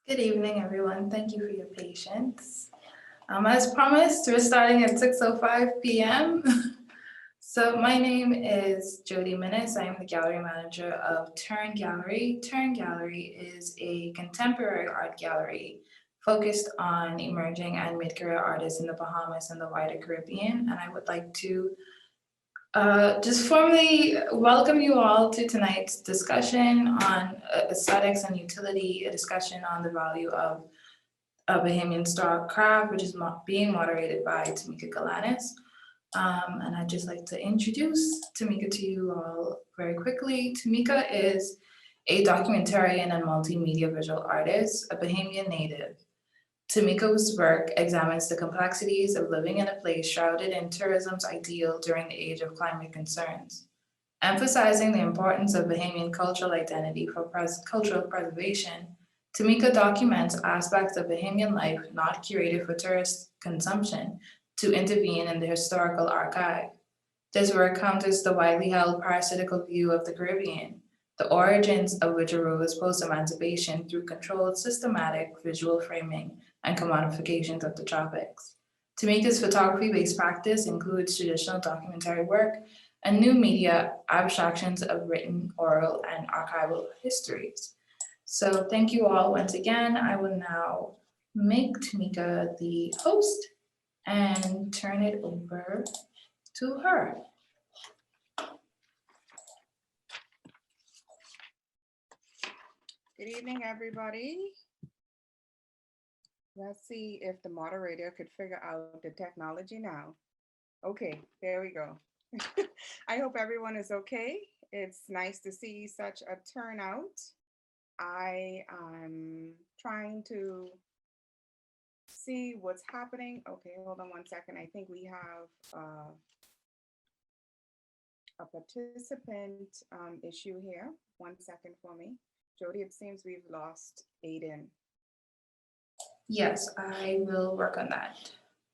Good evening, everyone. Thank you for your patience. As promised, we're starting at 6:05 p.m. So my name is Jody Minnis. I am the gallery manager of TERN Gallery. TERN Gallery is a contemporary art gallery focused on emerging and mid-career artists in the Bahamas and the wider Caribbean. And I would like to just formally welcome you all to tonight's discussion on aesthetics and utility, a discussion on the value of Bahamian star craft, which is being moderated by Tamika Galanis. And I'd just like to introduce Tamika to you all very quickly. Tamika is a documentarian and multimedia visual artist, a Bahamian native. Tamika's work examines the complexities of living in a place shrouded in tourism's ideal during the age of climate concerns. Emphasizing the importance of Bahamian cultural identity for cultural preservation, Tamika documents aspects of Bahamian life not curated for tourist consumption to intervene in the historical archive. This work counters the widely held parasitical view of the Caribbean, the origins of which arose post-emancipation through controlled, systematic visual framing and commodifications of the tropics. Tamika's photography-based practice includes traditional documentary work and new media abstractions of written, oral, and archival histories. So thank you all once again. I will now make Tamika the host and turn it over to her. Good evening, everybody. Let's see if the moderator could figure out the technology now. Okay, there we go. I hope everyone is okay. It's nice to see such a turnout. I am trying to see what's happening. Okay, hold on one second. I think we have a participant issue here. 1 second for me. Jody, it seems we've lost Aidan. Yes, I will work on that.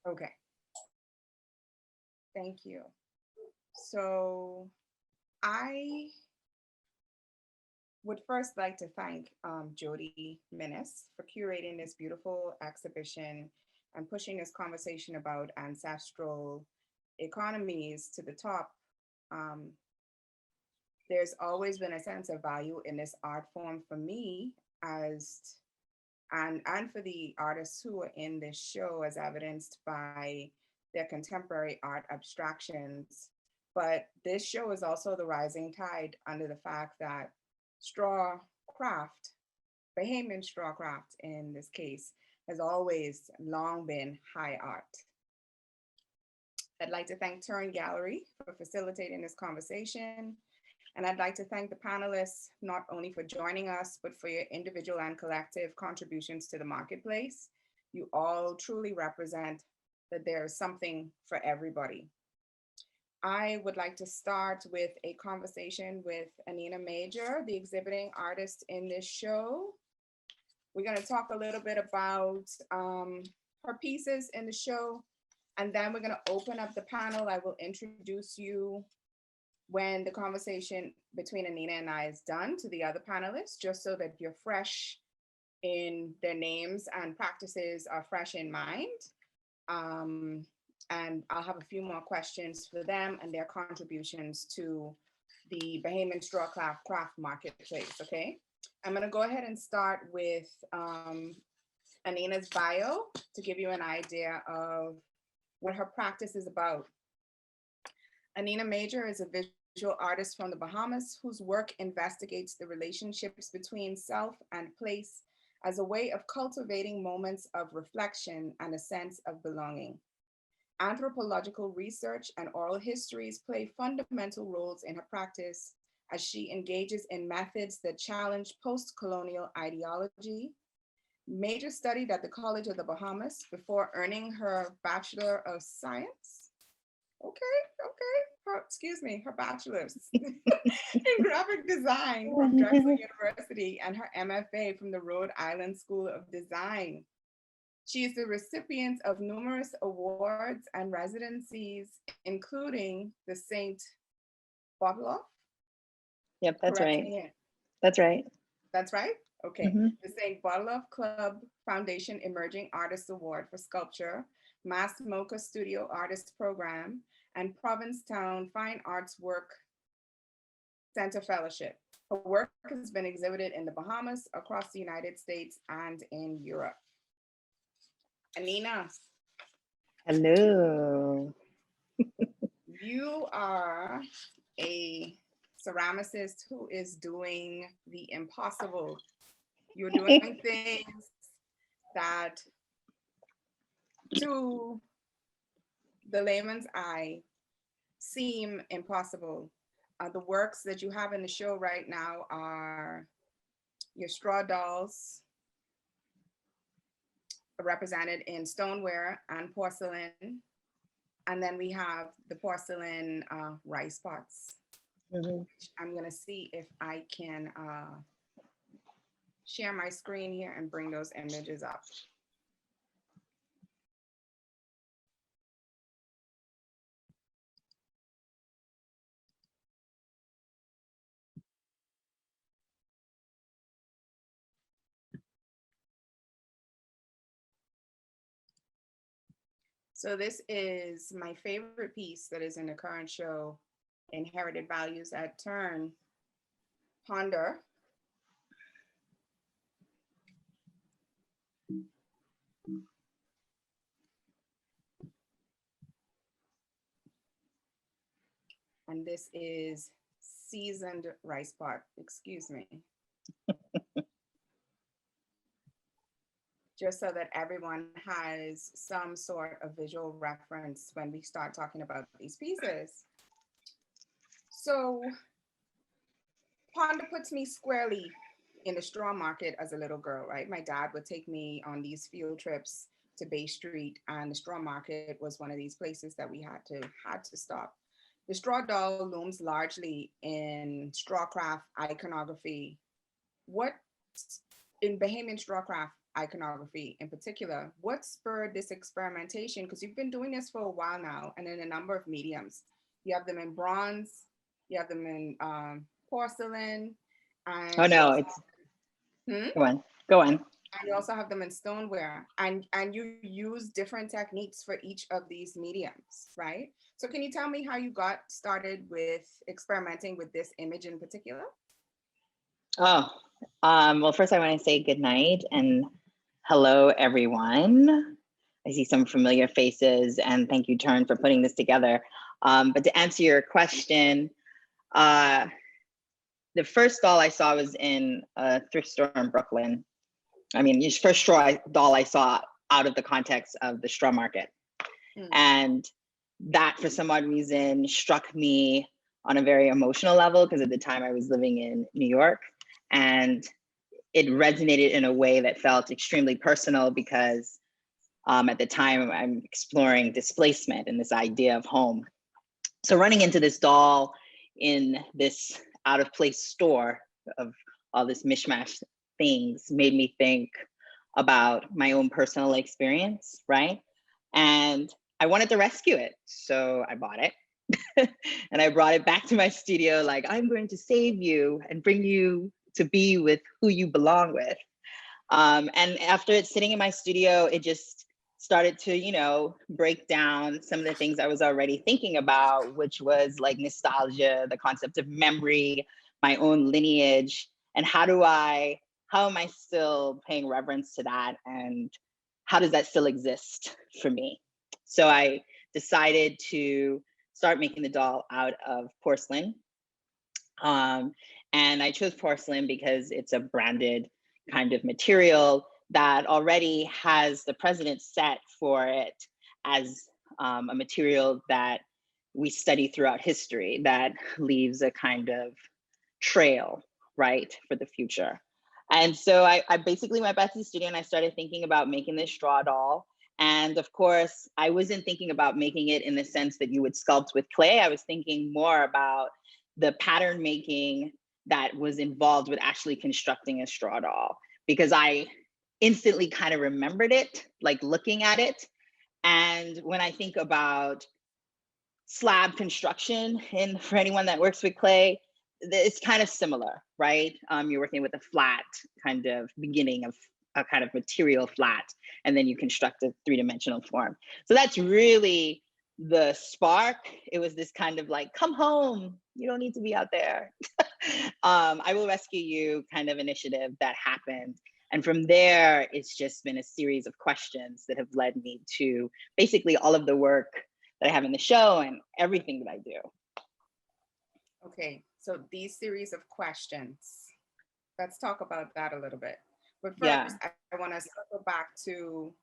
Okay. Thank you. So I would first like to thank Jody Minnis for curating this beautiful exhibition and pushing this conversation about ancestral economies to the top. There's always been a sense of value in this art form for me and for the artists who are in this show, as evidenced by their contemporary art abstractions. But this show is also the rising tide under the fact that straw craft, Bahamian straw craft in this case, has always long been high art. I'd like to thank TERN Gallery for facilitating this conversation. And I'd like to thank the panelists, not only for joining us, but for your individual and collective contributions to the marketplace. You all truly represent that there is something for everybody. I would like to start with a conversation with Anina Major, the exhibiting artist in this show. We're going to talk a little bit about her pieces in the show, and then we're going to open up the panel. I will introduce you when the conversation between Anina and I is done to the other panelists, just so that you're fresh in their names and practices are fresh in mind. And I'll have a few more questions for them and their contributions to the Bahamian straw craft marketplace, okay? I'm gonna go ahead and start with Anina's bio to give you an idea of what her practice is about. Anina Major is a visual artist from the Bahamas whose work investigates the relationships between self and place as a way of cultivating moments of reflection and a sense of belonging. Anthropological research and oral histories play fundamental roles in her practice as she engages in methods that challenge post-colonial ideology. Major studied at the College of the Bahamas before earning her Bachelor of Science. Her bachelor's in graphic design from Drexel University and her MFA from the Rhode Island School of Design. She is the recipient of numerous awards and residencies, including the St. Bottleoff. Yep, that's Correct right. me. That's right. That's right? Okay, the St. Bottleoff Club Foundation Emerging Artists Award for Sculpture, Mass Mocha Studio Artist Program, and Provincetown Fine Arts Work Center Fellowship. Her work has been exhibited in the Bahamas, across the United States, and in Europe. Anina. Hello. You are a ceramicist who is doing the impossible. You're doing things that, to the layman's eye, seem impossible. The works that you have in the show right now are your straw dolls, represented in stoneware and porcelain. And then we have the porcelain rice pots. I'm gonna see if I can share my screen here and bring those images up. So this is my favorite piece that is in the current show, Inherited Values at TERN. Ponder. And this is seasoned rice pot, excuse me. Just so that everyone has some sort of visual reference when we start talking about these pieces. So Ponder puts me squarely in the straw market as a little girl, right? My dad would take me on these field trips to Bay Street, and the straw market was one of these places that we had to stop. The straw doll looms largely in strawcraft iconography. What, in Bahamian strawcraft iconography in particular, what spurred this experimentation? Because you've been doing this for a while now, and in a number of mediums. You have them in bronze, you have them in porcelain, and Oh no, it's go on. And you also have them in stoneware, and you use different techniques for each of these mediums, right? So can you tell me how you got started with experimenting with this image in particular? Oh, well, first I want to say good night and hello, everyone. I see some familiar faces, and thank you, TERN, for putting this together. But to answer your question, the first doll I saw was in a thrift store in Brooklyn. I mean, the first straw doll I saw out of the context of the straw market. And that, for some odd reason, struck me on a very emotional level, because at the time I was living in New York, and it resonated in a way that felt extremely personal, because at the time I'm exploring displacement and this idea of home. So running into this doll in this out of place store of all this mishmash things made me think about my own personal experience, right? And I wanted to rescue it, so I bought it. And I brought it back to my studio, like, I'm going to save you and bring you to be with who you belong with. And after it's sitting in my studio, it just started to, you know, break down some of the things I was already thinking about, which was like nostalgia, the concept of memory, my own lineage, and how am I still paying reverence to that, and how does that still exist for me? So I decided to start making the doll out of porcelain. And I chose porcelain because it's a branded kind of material that already has the precedent set for it as a material that we study throughout history, that leaves a kind of trail, right, for the future. And so I basically went back to the studio and I started thinking about making this straw doll. And of course, I wasn't thinking about making it in the sense that you would sculpt with clay. I was thinking more about the pattern making that was involved with actually constructing a straw doll, because I instantly kind of remembered it, like looking at it. And when I think about slab construction, and for anyone that works with clay, it's kind of similar, right? You're working with a flat kind of beginning of a kind of material flat, and then you construct a three-dimensional form. So that's really the spark. It was this kind of like, come home, you don't need to be out there. I will rescue you kind of initiative that happened. And from there, it's just been a series of questions that have led me to basically all of the work that I have in the show and everything that I do. Okay, so these series of questions, let's talk about that a little bit. But first, Yeah. I want to circle back to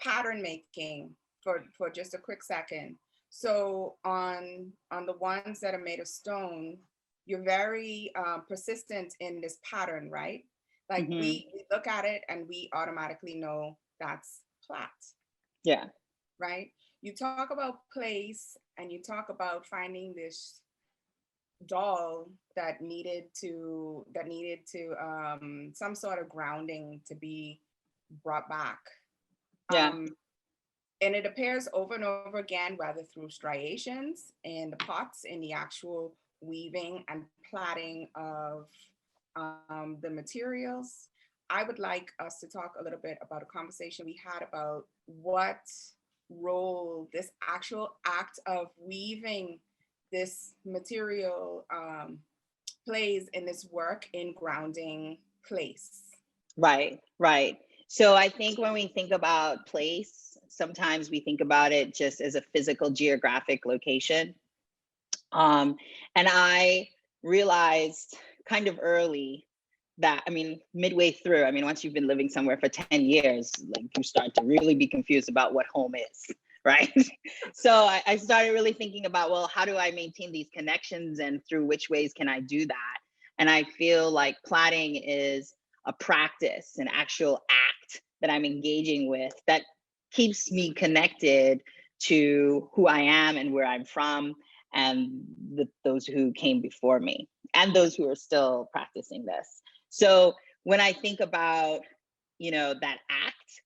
pattern making for just a quick second. So on the ones that are made of stone, you're very persistent in this pattern, right? Like we look at it and we automatically know that's flat. Yeah. Right? You talk about place and you talk about finding this doll that needed some sort of grounding to be brought back. Yeah. And it appears over and over again, whether through striations in the pots, in the actual weaving and plaiting of the materials. I would like us to talk a little bit about a conversation we had about what role this actual act of weaving this material plays in this work in grounding place. Right, right. So I think when we think about place, sometimes we think about it just as a physical geographic location. And I realized kind of early that, I mean, midway through, I mean, once you've been living somewhere for 10 years, like you start to really be confused about what home is, right? So I started really thinking about, well, how do I maintain these connections and through which ways can I do that? And I feel like plaiting is a practice, an actual act that I'm engaging with that keeps me connected to who I am and where I'm from and those who came before me and those who are still practicing this. So when I think about, you know, that act,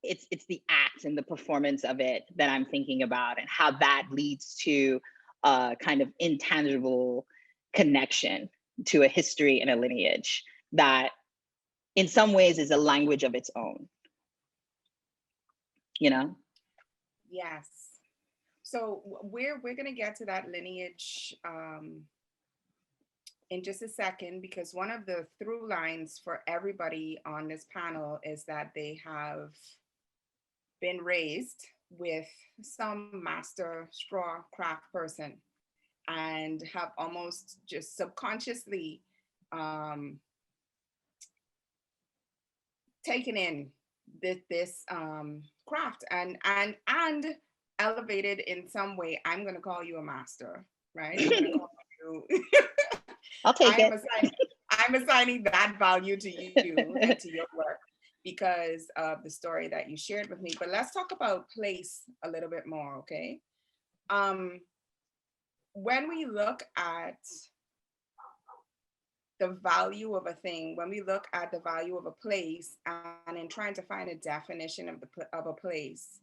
it's the act and the performance of it that I'm thinking about and how that leads to a kind of intangible connection to a history and a lineage that in some ways is a language of its own, you know? Yes. So we're going to get to that lineage in just a second, because one of the through lines for everybody on this panel is that they have been raised with some master straw craft person and have almost just subconsciously taken in this craft and elevated in some way. I'm going to call you a master, right? I'm going to call you. I'll take it. I'm assigning that value to you and to your work because of the story that you shared with me. But let's talk about place a little bit more, okay? When we look at the value of a thing, when we look at the value of a place and in trying to find a definition of a place,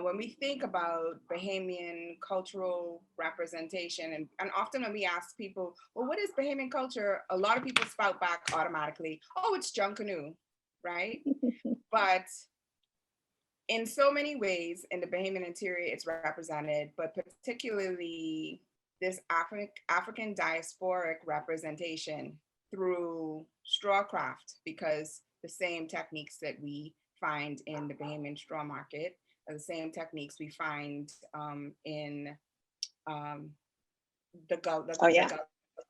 when we think about Bahamian cultural representation, and often when we ask people, well, what is Bahamian culture? A lot of people spout back automatically, oh, it's Junkanoo, right? But in so many ways in the Bahamian interior, it's represented, but particularly this African diasporic representation through straw craft, because the same techniques that we find in the Bahamian straw market are the same techniques we find in the Gulf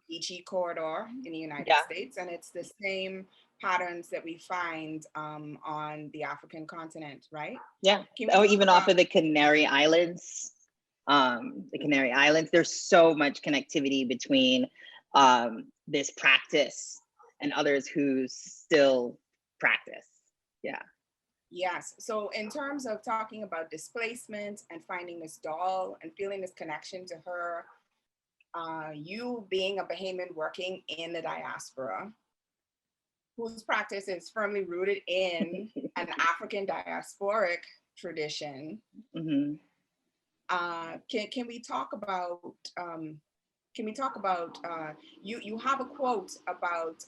Beachy corridor in the United States, and it's the same patterns that we find on the African continent, right? Yeah, or even off of the Canary Islands. There's so much connectivity between this practice and others who still practice. Yeah. Yes. So in terms of talking about displacement and finding this doll and feeling this connection to her, you being a Bahamian working in the diaspora, whose practice is firmly rooted in an African diasporic tradition, can we talk about can we talk about, you have a quote about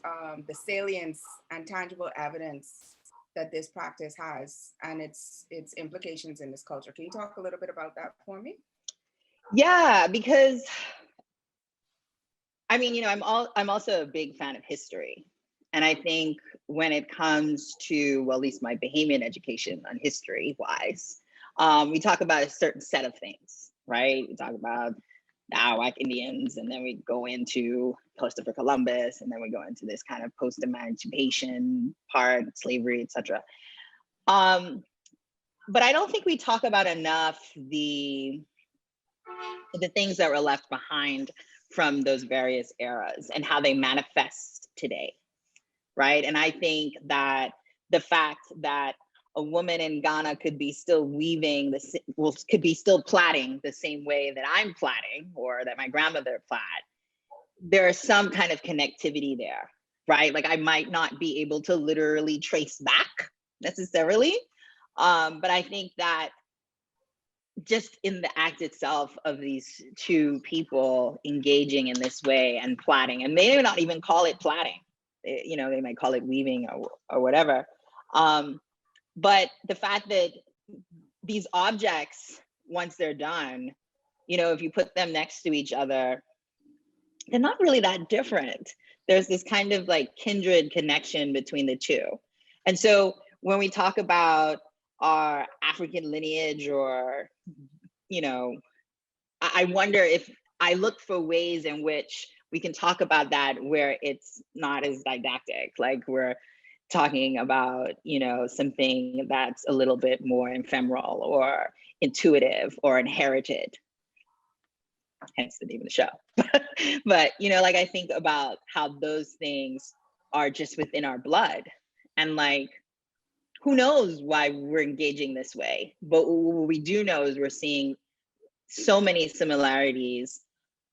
the salience and tangible evidence that this practice has and its implications in this culture. Can you talk a little bit about that for me? Yeah, because I mean, I'm also a big fan of history. And I think when it comes to, well, at least my Bahamian education on history wise, we talk about a certain set of things, right? We talk about the Arawak Indians, and then we go into Christopher Columbus, and then we go into this kind of post-emancipation part, slavery, etc. But I don't think we talk about enough the things that were left behind from those various eras and how they manifest today, right? And I think that the fact that a woman in Ghana could be still weaving, could be still plaiting the same way that I'm plaiting or that my grandmother plaid, there is some kind of connectivity there, right? Like I might not be able to literally trace back necessarily, but I think that just in the act itself of these two people engaging in this way and plaiting, and they may not even call it plaiting, they might call it weaving or whatever. But the fact that these objects, once they're done, if you put them next to each other, they're not really that different. There's this kind of like kindred connection between the two. And so when we talk about our African lineage, or, I wonder if I look for ways in which we can talk about that where it's not as didactic, like we're talking about, something that's a little bit more ephemeral or intuitive or inherited, hence the name of the show. But, like I think about how those things are just within our blood, and like, who knows why we're engaging this way, but what we do know is we're seeing so many similarities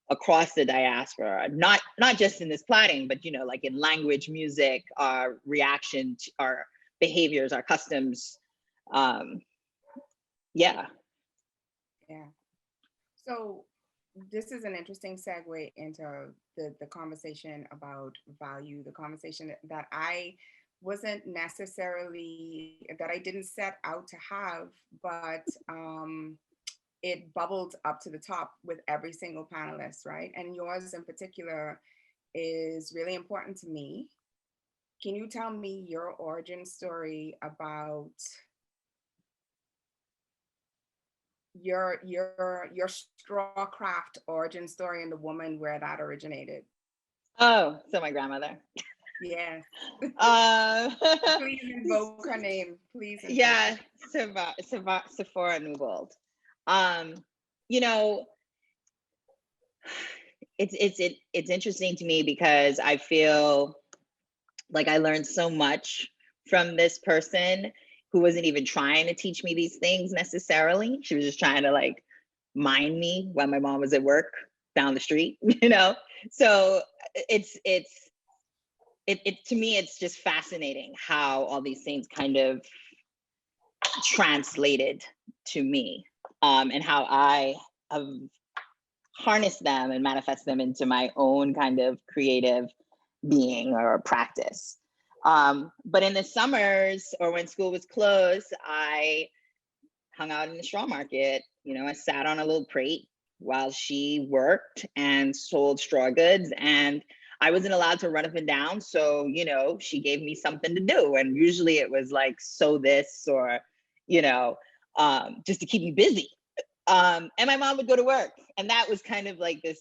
across the diaspora, not just in this plaiting, but like in language, music, our reaction to our behaviors, our customs. Yeah. So this is an interesting segue into the conversation about value, the conversation that I wasn't necessarily, that I didn't set out to have, but it bubbled up to the top with every single panelist, right? And yours in particular is really important to me. Can you tell me your origin story about your straw craft origin story and the woman where that originated? Oh, so my grandmother. Yes. Please invoke her name, please. Yeah, Sephora Newbold. It's interesting to me because I feel like I learned so much from this person who wasn't even trying to teach me these things necessarily. She was just trying to like mind me while my mom was at work down the street, So it to me, it's just fascinating how all these things kind of translated to me, and how I have harnessed them and manifest them into my own kind of creative being or practice. But in the summers or when school was closed, I hung out in the straw market. I sat on a little crate while she worked and sold straw goods, and I wasn't allowed to run up and down. So, she gave me something to do. And usually it was like, sew this or, just to keep me busy. And my mom would go to work. And that was kind of like this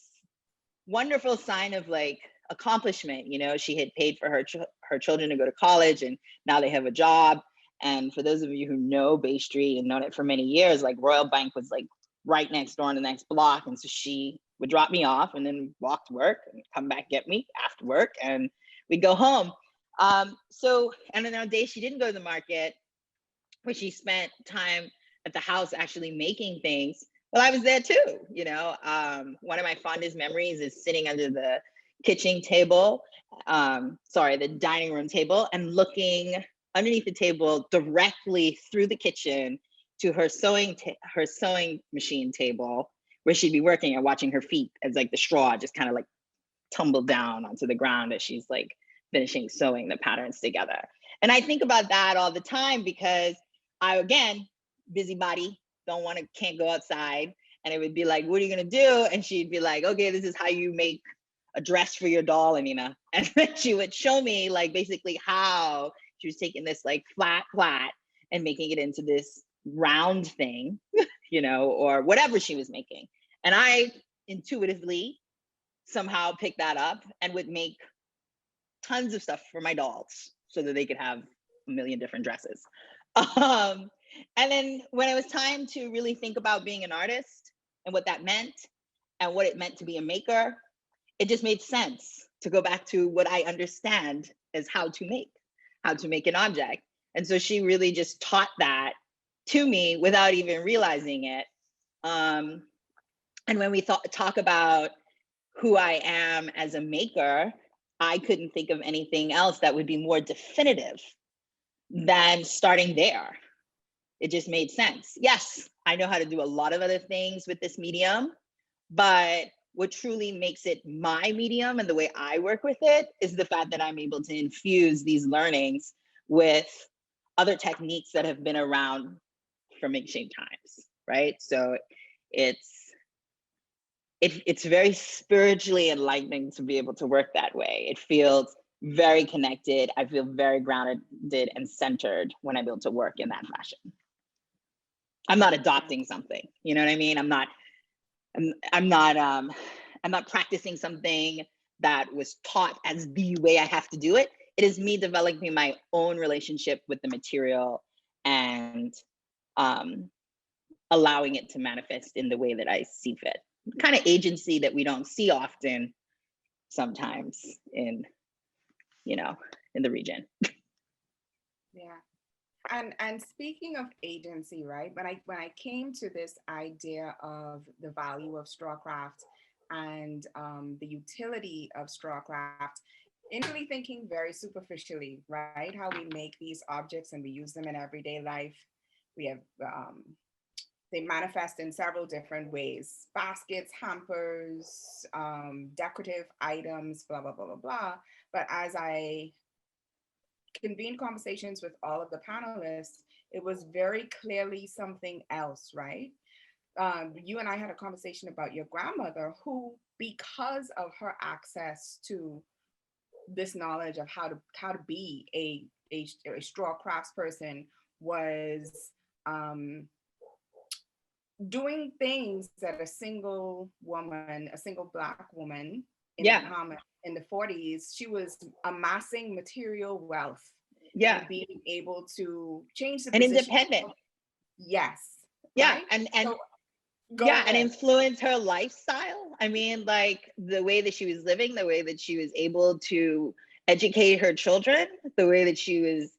wonderful sign of like accomplishment. She had paid for her children to go to college, and now they have a job. And for those of you who know Bay Street and known it for many years, like Royal Bank was like right next door in the next block. And so she would drop me off and then walk to work and come back get me after work, and we'd go home. And then on days she didn't go to the market, where she spent time at the house actually making things, well, I was there too. One of my fondest memories is sitting under the kitchen table, the dining room table, and looking underneath the table directly through the kitchen to her sewing machine table, where she'd be working and watching her feet as like the straw just kind of like tumble down onto the ground as she's like finishing sewing the patterns together. And I think about that all the time because I, again, busybody, can't go outside. And it would be like, what are you gonna do? And she'd be like, okay, this is how you make a dress for your doll, Anina. And then she would show me like basically how she was taking this like flat and making it into this round thing, you know, or whatever she was making. And I intuitively somehow picked that up and would make tons of stuff for my dolls so that they could have a million different dresses. And then when it was time to really think about being an artist and what that meant and what it meant to be a maker, it just made sense to go back to what I understand as how to make an object. And so she really just taught that to me without even realizing it. And when we talk about who I am as a maker, I couldn't think of anything else that would be more definitive than starting there. It just made sense. Yes, I know how to do a lot of other things with this medium, but what truly makes it my medium and the way I work with it is the fact that I'm able to infuse these learnings with other techniques that have been around from ancient times, right? So it's very spiritually enlightening to be able to work that way. It feels very connected. I feel very grounded and centered when I'm able to work in that fashion. I'm not adopting something, you know what I mean? I'm not practicing something that was taught as the way I have to do it. It is me developing my own relationship with the material and allowing it to manifest in the way that I see fit. Kind of agency that we don't see often sometimes in the region. Yeah. And speaking of agency, right? When I came to this idea of the value of straw craft and the utility of straw craft, initially thinking very superficially, right? How we make these objects and we use them in everyday life. We have they manifest in several different ways: baskets, hampers, decorative items, blah blah blah blah blah. But as I convened conversations with all of the panelists, it was very clearly something else, right? You and I had a conversation about your grandmother, who, because of her access to this knowledge of how to be a straw crafts person, was doing things that a single Black woman in the Bahamas in the 40s, she was amassing material wealth. And being able to change the position. Independent. Yes. Yeah, right? and so, and influence her lifestyle. I mean, like the way that she was living, the way that she was able to educate her children, the way that she was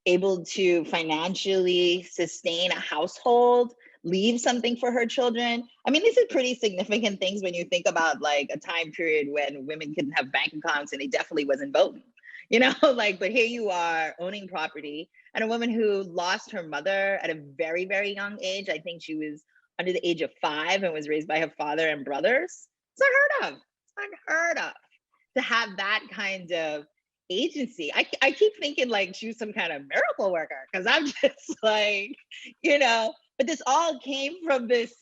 able to financially sustain a household, leave something for her children. I mean, these are pretty significant things when you think about like a time period when women couldn't have bank accounts and they definitely wasn't voting, you know, like, but here you are owning property, and a woman who lost her mother at a very, very young age. I think she was under the age of 5 and was raised by her father and brothers. It's unheard of. It's unheard of to have that kind of agency. I keep thinking like she was some kind of miracle worker, because I'm just like, you know, but this all came from this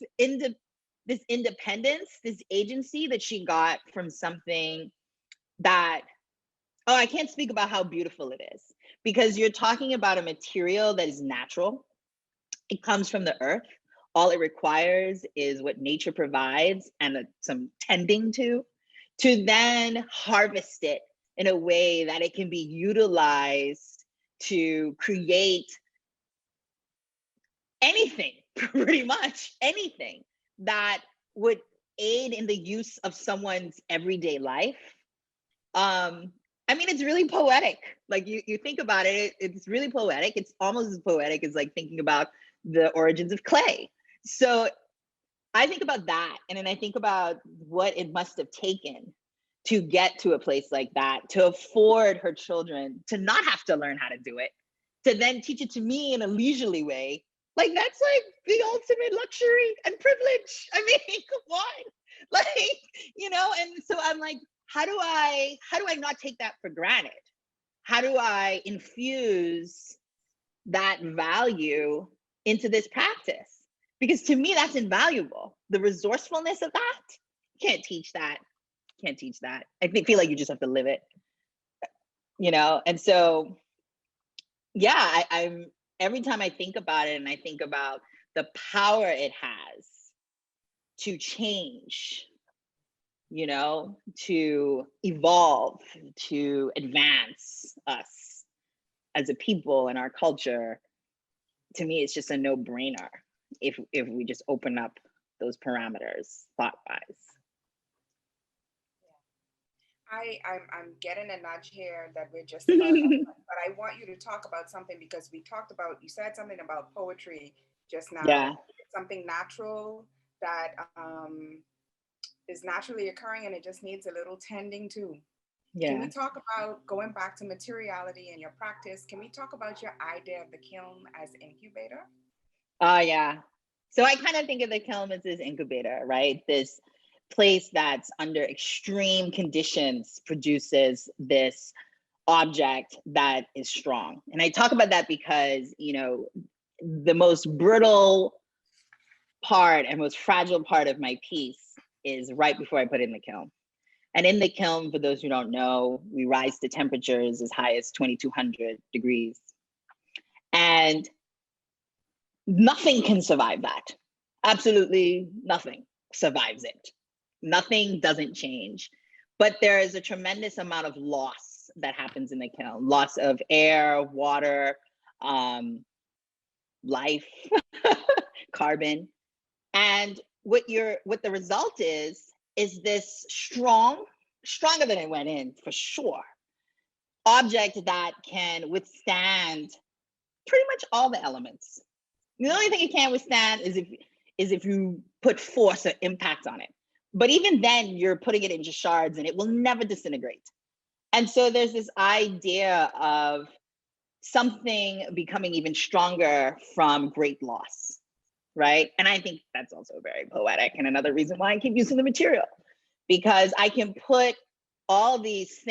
independence, this agency that she got from something that, oh, I can't speak about how beautiful it is, because you're talking about a material that is natural. It comes from the earth. All it requires is what nature provides and some tending to then harvest it in a way that it can be utilized to create anything, pretty much anything that would aid in the use of someone's everyday life. I mean, it's really poetic. Like you think about it, it's really poetic. It's almost as poetic as like thinking about the origins of clay. So I think about that, and then I think about what it must have taken to get to a place like that, to afford her children to not have to learn how to do it, to then teach it to me in a leisurely way Like, that's like the ultimate luxury and privilege. I mean, come on. Like, and so I'm like, how do I not take that for granted? How do I infuse that value into this practice? Because to me, that's invaluable. The resourcefulness of that, you can't teach that. I feel like you just have to live it, And so, yeah, I'm every time I think about it, and I think about the power it has to change, to evolve, to advance us as a people and our culture. To me, it's just a no-brainer if we just open up those parameters thought-wise. I'm getting a nudge here that we're just about, but I want you to talk about something, because you said something about poetry just now. Yeah. Something natural that is naturally occurring, and it just needs a little tending to. Yeah. Can we talk about, going back to materiality and your practice, can we talk about your idea of the kiln as incubator? Yeah. So I kind of think of the kiln as this incubator, right? This place that's under extreme conditions produces this object that is strong. And I talk about that because, the most brittle part and most fragile part of my piece is right before I put it in the kiln. And in the kiln, for those who don't know, we rise to temperatures as high as 2,200 degrees. And nothing can survive that. Absolutely nothing survives it. Nothing doesn't change. But there is a tremendous amount of loss that happens in the kiln. Loss of air, water, life, carbon. And what the result is this stronger than it went in, for sure, object that can withstand pretty much all the elements. The only thing it can't withstand is if you put force or impact on it. But even then, you're putting it into shards and it will never disintegrate. And so there's this idea of something becoming even stronger from great loss, right? And I think that's also very poetic, and another reason why I keep using the material, because I can put all these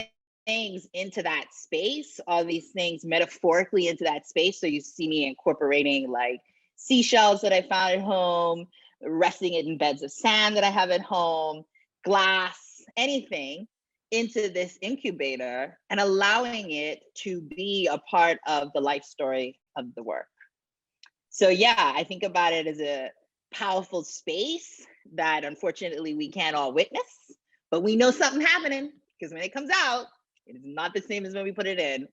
things into that space, all these things metaphorically into that space. So you see me incorporating like seashells that I found at home, resting it in beds of sand that I have at home, glass, anything, into this incubator and allowing it to be a part of the life story of the work. So yeah, I think about it as a powerful space that unfortunately we can't all witness, but we know something happening, because when it comes out, it is not the same as when we put it in.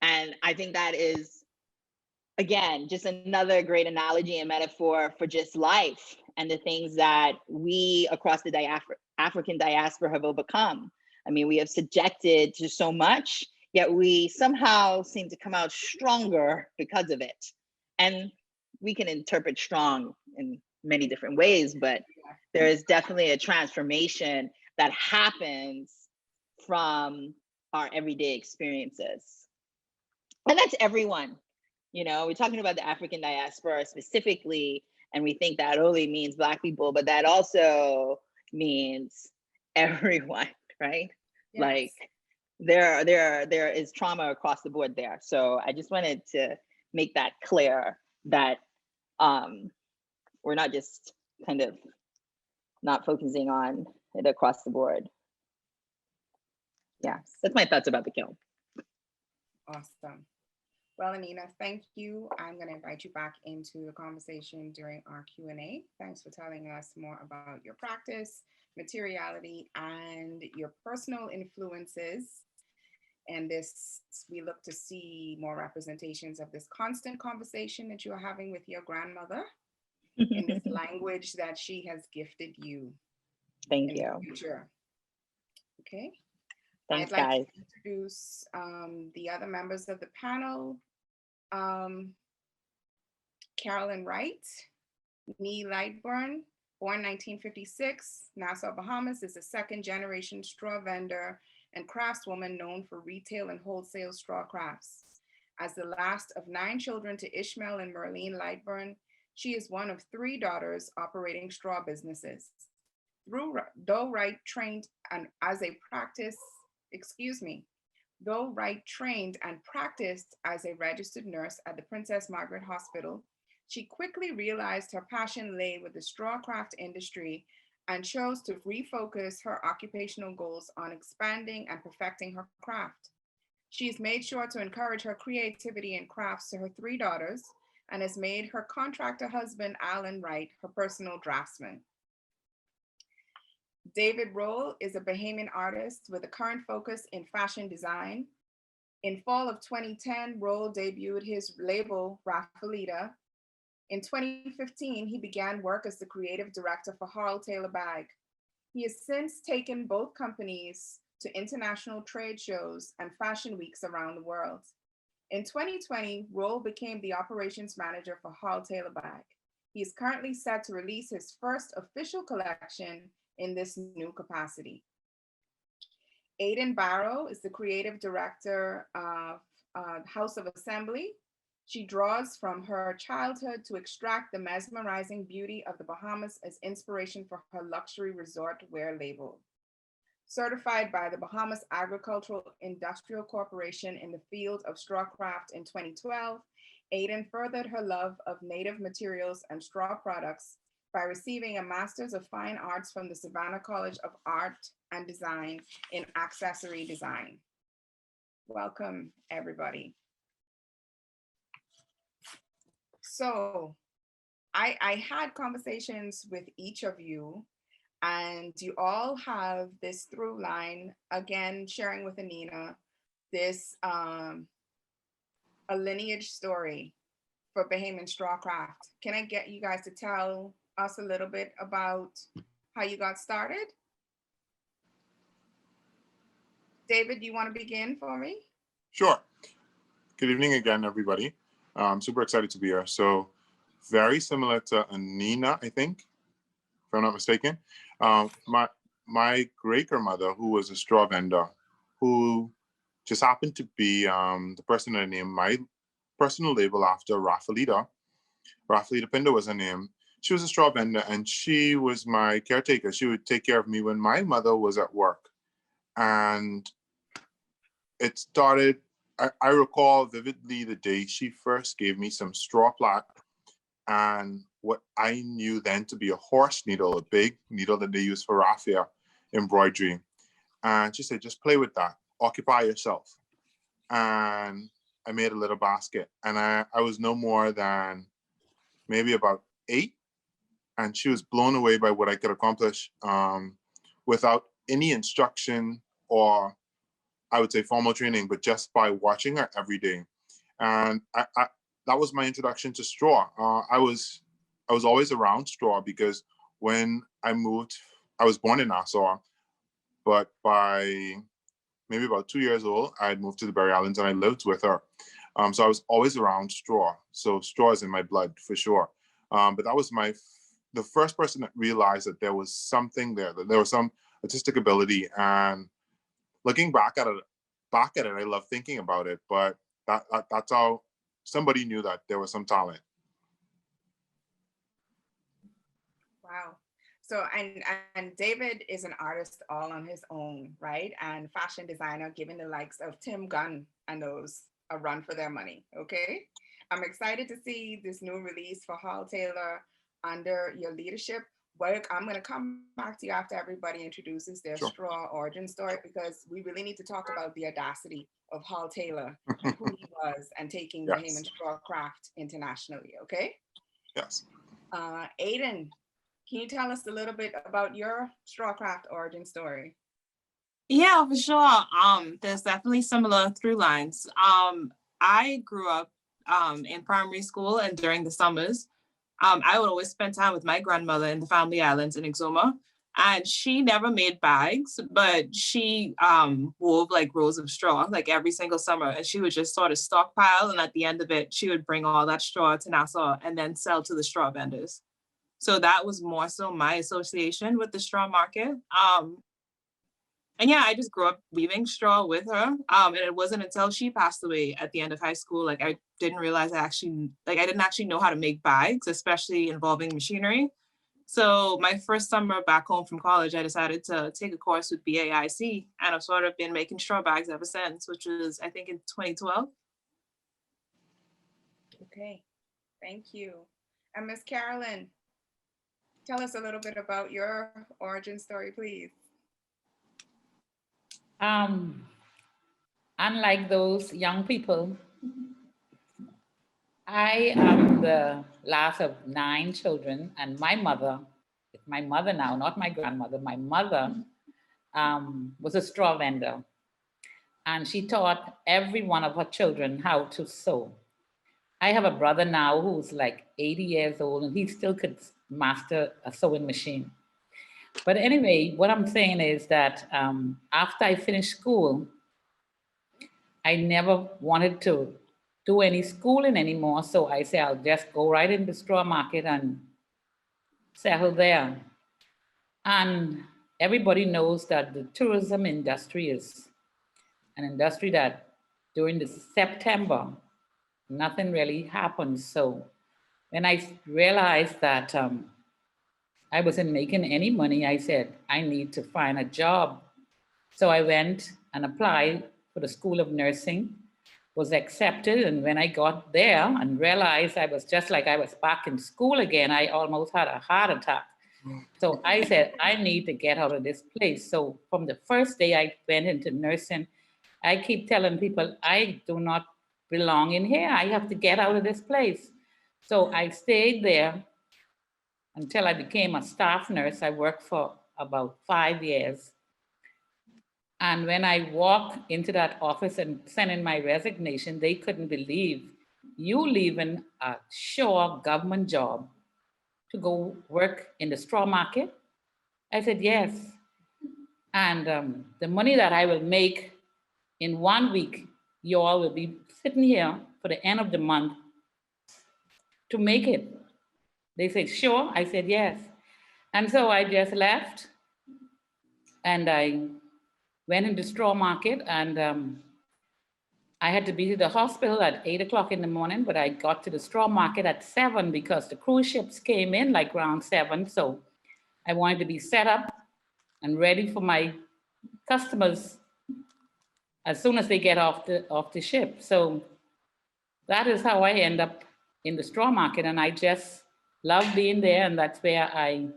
And I think that is, again, just another great analogy and metaphor for just life and the things that we across the African diaspora have overcome. I mean, we have subjected to so much, yet we somehow seem to come out stronger because of it. And we can interpret strong in many different ways, but there is definitely a transformation that happens from our everyday experiences. And that's everyone. We're talking about the African diaspora specifically, and we think that only means Black people, but that also means everyone, right? Yes. Like there is trauma across the board there. So I just wanted to make that clear, that we're not just kind of not focusing on it across the board. Yeah, that's my thoughts about the kiln. Awesome. Well, Anina, thank you. I'm going to invite you back into the conversation during our Q&A. Thanks for telling us more about your practice, materiality, and your personal influences. And we look to see more representations of this constant conversation that you are having with your grandmother in this language that she has gifted you. Thank you. The future. Okay. Thanks, I'd like guys. to introduce the other members of the panel. Carolyn Wright, Nee Lightburn, born 1956, Nassau, Bahamas, is a second-generation straw vendor and craftswoman known for retail and wholesale straw crafts. As the last of 9 children to Ishmael and Merlene Lightburn, she is one of 3 daughters operating straw businesses. Though Wright trained and practiced as a registered nurse at the Princess Margaret Hospital, she quickly realized her passion lay with the straw craft industry and chose to refocus her occupational goals on expanding and perfecting her craft. She's made sure to encourage her creativity and crafts to her 3 daughters and has made her contractor husband, Aidan Wright, her personal draftsman. David Rolle is a Bahamian artist with a current focus in fashion design. In fall of 2010, Rolle debuted his label, Raffalita. In 2015, he began work as the creative director for Harl Taylor Bag. He has since taken both companies to international trade shows and fashion weeks around the world. In 2020, Rolle became the operations manager for Harl Taylor Bag. He is currently set to release his first official collection in this new capacity. Aidan Barrow is the creative director of House of Assembly. She draws from her childhood to extract the mesmerizing beauty of the Bahamas as inspiration for her luxury resort wear label. Certified by the Bahamas Agricultural Industrial Corporation in the field of straw craft in 2012, Aidan furthered her love of native materials and straw products by receiving a Master's of Fine Arts from the Savannah College of Art and Design in Accessory Design. Welcome, everybody. So I had conversations with each of you, and you all have this through line, again, sharing with Anina, this a lineage story for Bahamian straw craft. Can I get you guys to tell us a little bit about how you got started? David, you want to begin for me? Sure. Good evening again, everybody. I'm super excited to be here. So very similar to Anina, I think, if I'm not mistaken. My great-grandmother, who was a straw vendor, who just happened to be the person I named my personal label after, Raffalita. Raffalita Pinder was her name. She was a straw vendor and she was my caretaker. She would take care of me when my mother was at work. And it started, I recall vividly the day she first gave me some straw plait and what I knew then to be a horse needle, a big needle that they use for raffia embroidery. And she said, just play with that, occupy yourself. And I made a little basket and I was no more than maybe about 8. And she was blown away by what I could accomplish without any instruction or I would say formal training, but just by watching her every day. And that was my introduction to straw. I was always around straw because when I moved, I was born in Nassau, but by maybe about 2 years old, I had moved to the Berry Islands and I lived with her. So I was always around straw. So straw is in my blood for sure. But that was the first person that realized that there was something there, that there was some artistic ability. And looking back at it, I love thinking about it. But that's how somebody knew that there was some talent. Wow. So, and David is an artist all on his own, right? And fashion designer, giving the likes of Tim Gunn and those a run for their money, okay? I'm excited to see this new release for Harl Taylor under your leadership. I'm going to come back to you after everybody introduces their straw origin story, because we really need to talk about the audacity of Harl Taylor, who he was, and taking Bahamian straw craft internationally, okay? Yes. Aidan, can you tell us a little bit about your straw craft origin story? Yeah, for sure. There's definitely similar through lines. I grew up in primary school, and during the summers, I would always spend time with my grandmother in the family islands in Exuma. And she never made bags, but she wove like rows of straw like every single summer. And she would just sort of stockpile. And at the end of it, she would bring all that straw to Nassau and then sell to the straw vendors. So that was more so my association with the straw market. And yeah, I just grew up weaving straw with her. And it wasn't until she passed away at the end of high school, like I didn't realize I didn't actually know how to make bags, especially involving machinery. So my first summer back home from college, I decided to take a course with BAIC, and I've sort of been making straw bags ever since, which was, I think, in 2012. Okay, thank you. And Miss Carolyn, tell us a little bit about your origin story, please. Unlike those young people, I am the last of 9 children, and my mother, it's my mother now, not my grandmother, my mother was a straw vendor. And she taught every one of her children how to sew. I have a brother now who's like 80 years old, and he still could master a sewing machine. But anyway, what I'm saying is that after I finished school, I never wanted to do any schooling anymore. So I said, I'll just go right into the straw market and settle there. And everybody knows that the tourism industry is an industry that during the September, nothing really happens. So when I realized that I wasn't making any money, I said, I need to find a job. So I went and applied for the School of Nursing, was accepted. And when I got there and realized I was just like I was back in school again, I almost had a heart attack. So I said, I need to get out of this place. So from the first day I went into nursing, I keep telling people, I do not belong in here. I have to get out of this place. So I stayed there until I became a staff nurse. I worked for about 5 years. And when I walked into that office and sent in my resignation, they couldn't believe you leaving a sure government job to go work in the straw market. I said, yes. And the money that I will make in 1 week, you all will be sitting here for the end of the month to make it. They said, sure. I said, yes. And so I just left and I went into the straw market, and I had to be to the hospital at 8 o'clock in the morning, but I got to the straw market at 7 because the cruise ships came in like around 7. So I wanted to be set up and ready for my customers as soon as they get off the ship. So that is how I end up in the straw market. And I just love being there. And that's where I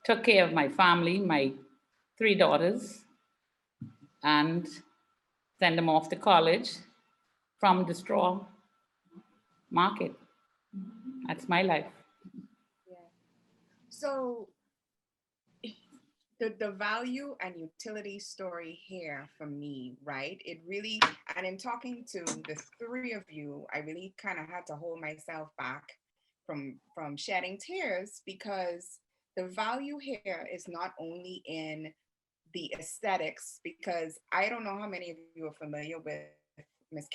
took care of my family, my 3 daughters, and send them off to college from the straw market. That's my life. Yeah. So the value and utility story here for me, right? It really, and in talking to the 3 of you, I really kind of had to hold myself back from shedding tears, because the value here is not only in the aesthetics, because I don't know how many of you are familiar with Miss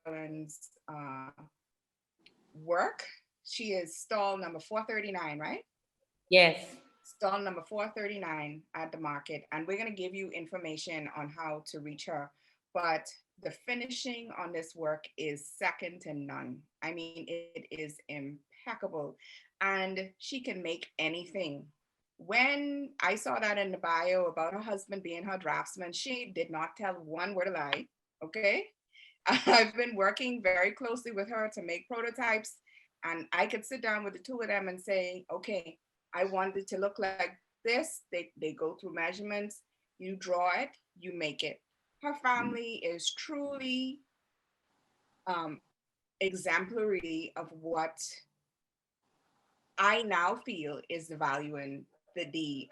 Carolyn's work. She is stall number 439, right? Yes. Stall number 439 at the market. And we're going to give you information on how to reach her. But the finishing on this work is second to none. I mean, it is impeccable. And she can make anything. When I saw that in the bio about her husband being her draftsman, she did not tell one word of lie, okay? I've been working very closely with her to make prototypes, and I could sit down with the 2 of them and say, okay, I want it to look like this. They go through measurements, you draw it, you make it. Her family is truly exemplary of what I now feel is the value in the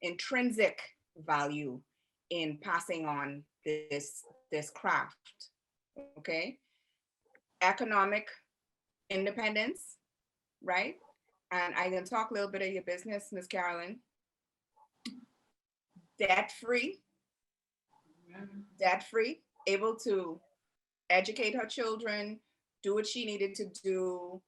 intrinsic value in passing on this craft, okay? Economic independence, right? And I can talk a little bit of your business, Ms. Carolyn. Debt-free, able to educate her children, do what she needed to do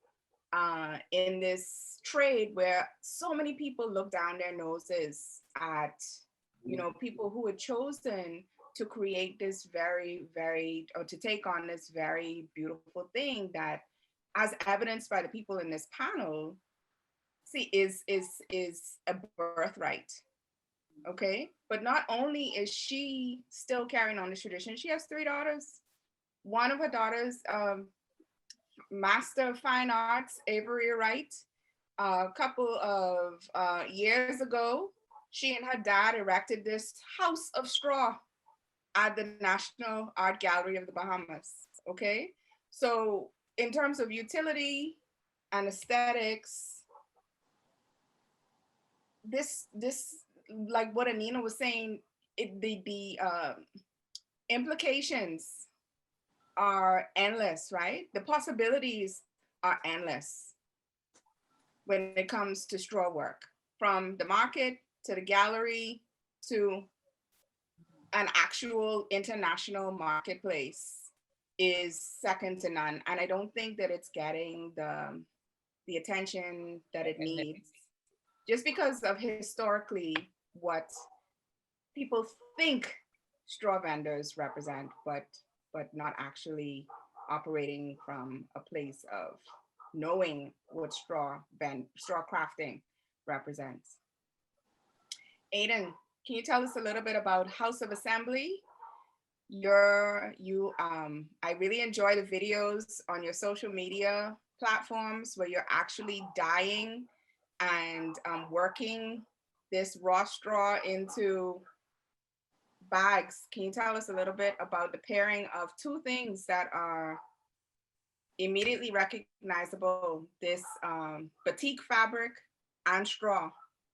in this trade where so many people look down their noses at you know, people who had chosen to create this or to take on this very beautiful thing that, as evidenced by the people in this panel, see, is a birthright. Okay, but not only is she still carrying on this tradition, she has 3 daughters. One of her daughters, Master of Fine Arts, Avery Wright. A couple of years ago, she and her dad erected this house of straw at the National Art Gallery of the Bahamas. Okay, so in terms of utility and aesthetics, this like what Anina was saying, the implications are endless, right? The possibilities are endless when it comes to straw work, from the market to the gallery to an actual international marketplace is second to none. And I don't think that it's getting the attention that it needs, just because of historically what people think straw vendors represent, but not actually operating from a place of knowing what straw crafting represents. Aidan, can you tell us a little bit about House of Assembly? I really enjoy the videos on your social media platforms where you're actually dyeing and working this raw straw into bags. Can you tell us a little bit about the pairing of 2 things that are immediately recognizable, this batik fabric and straw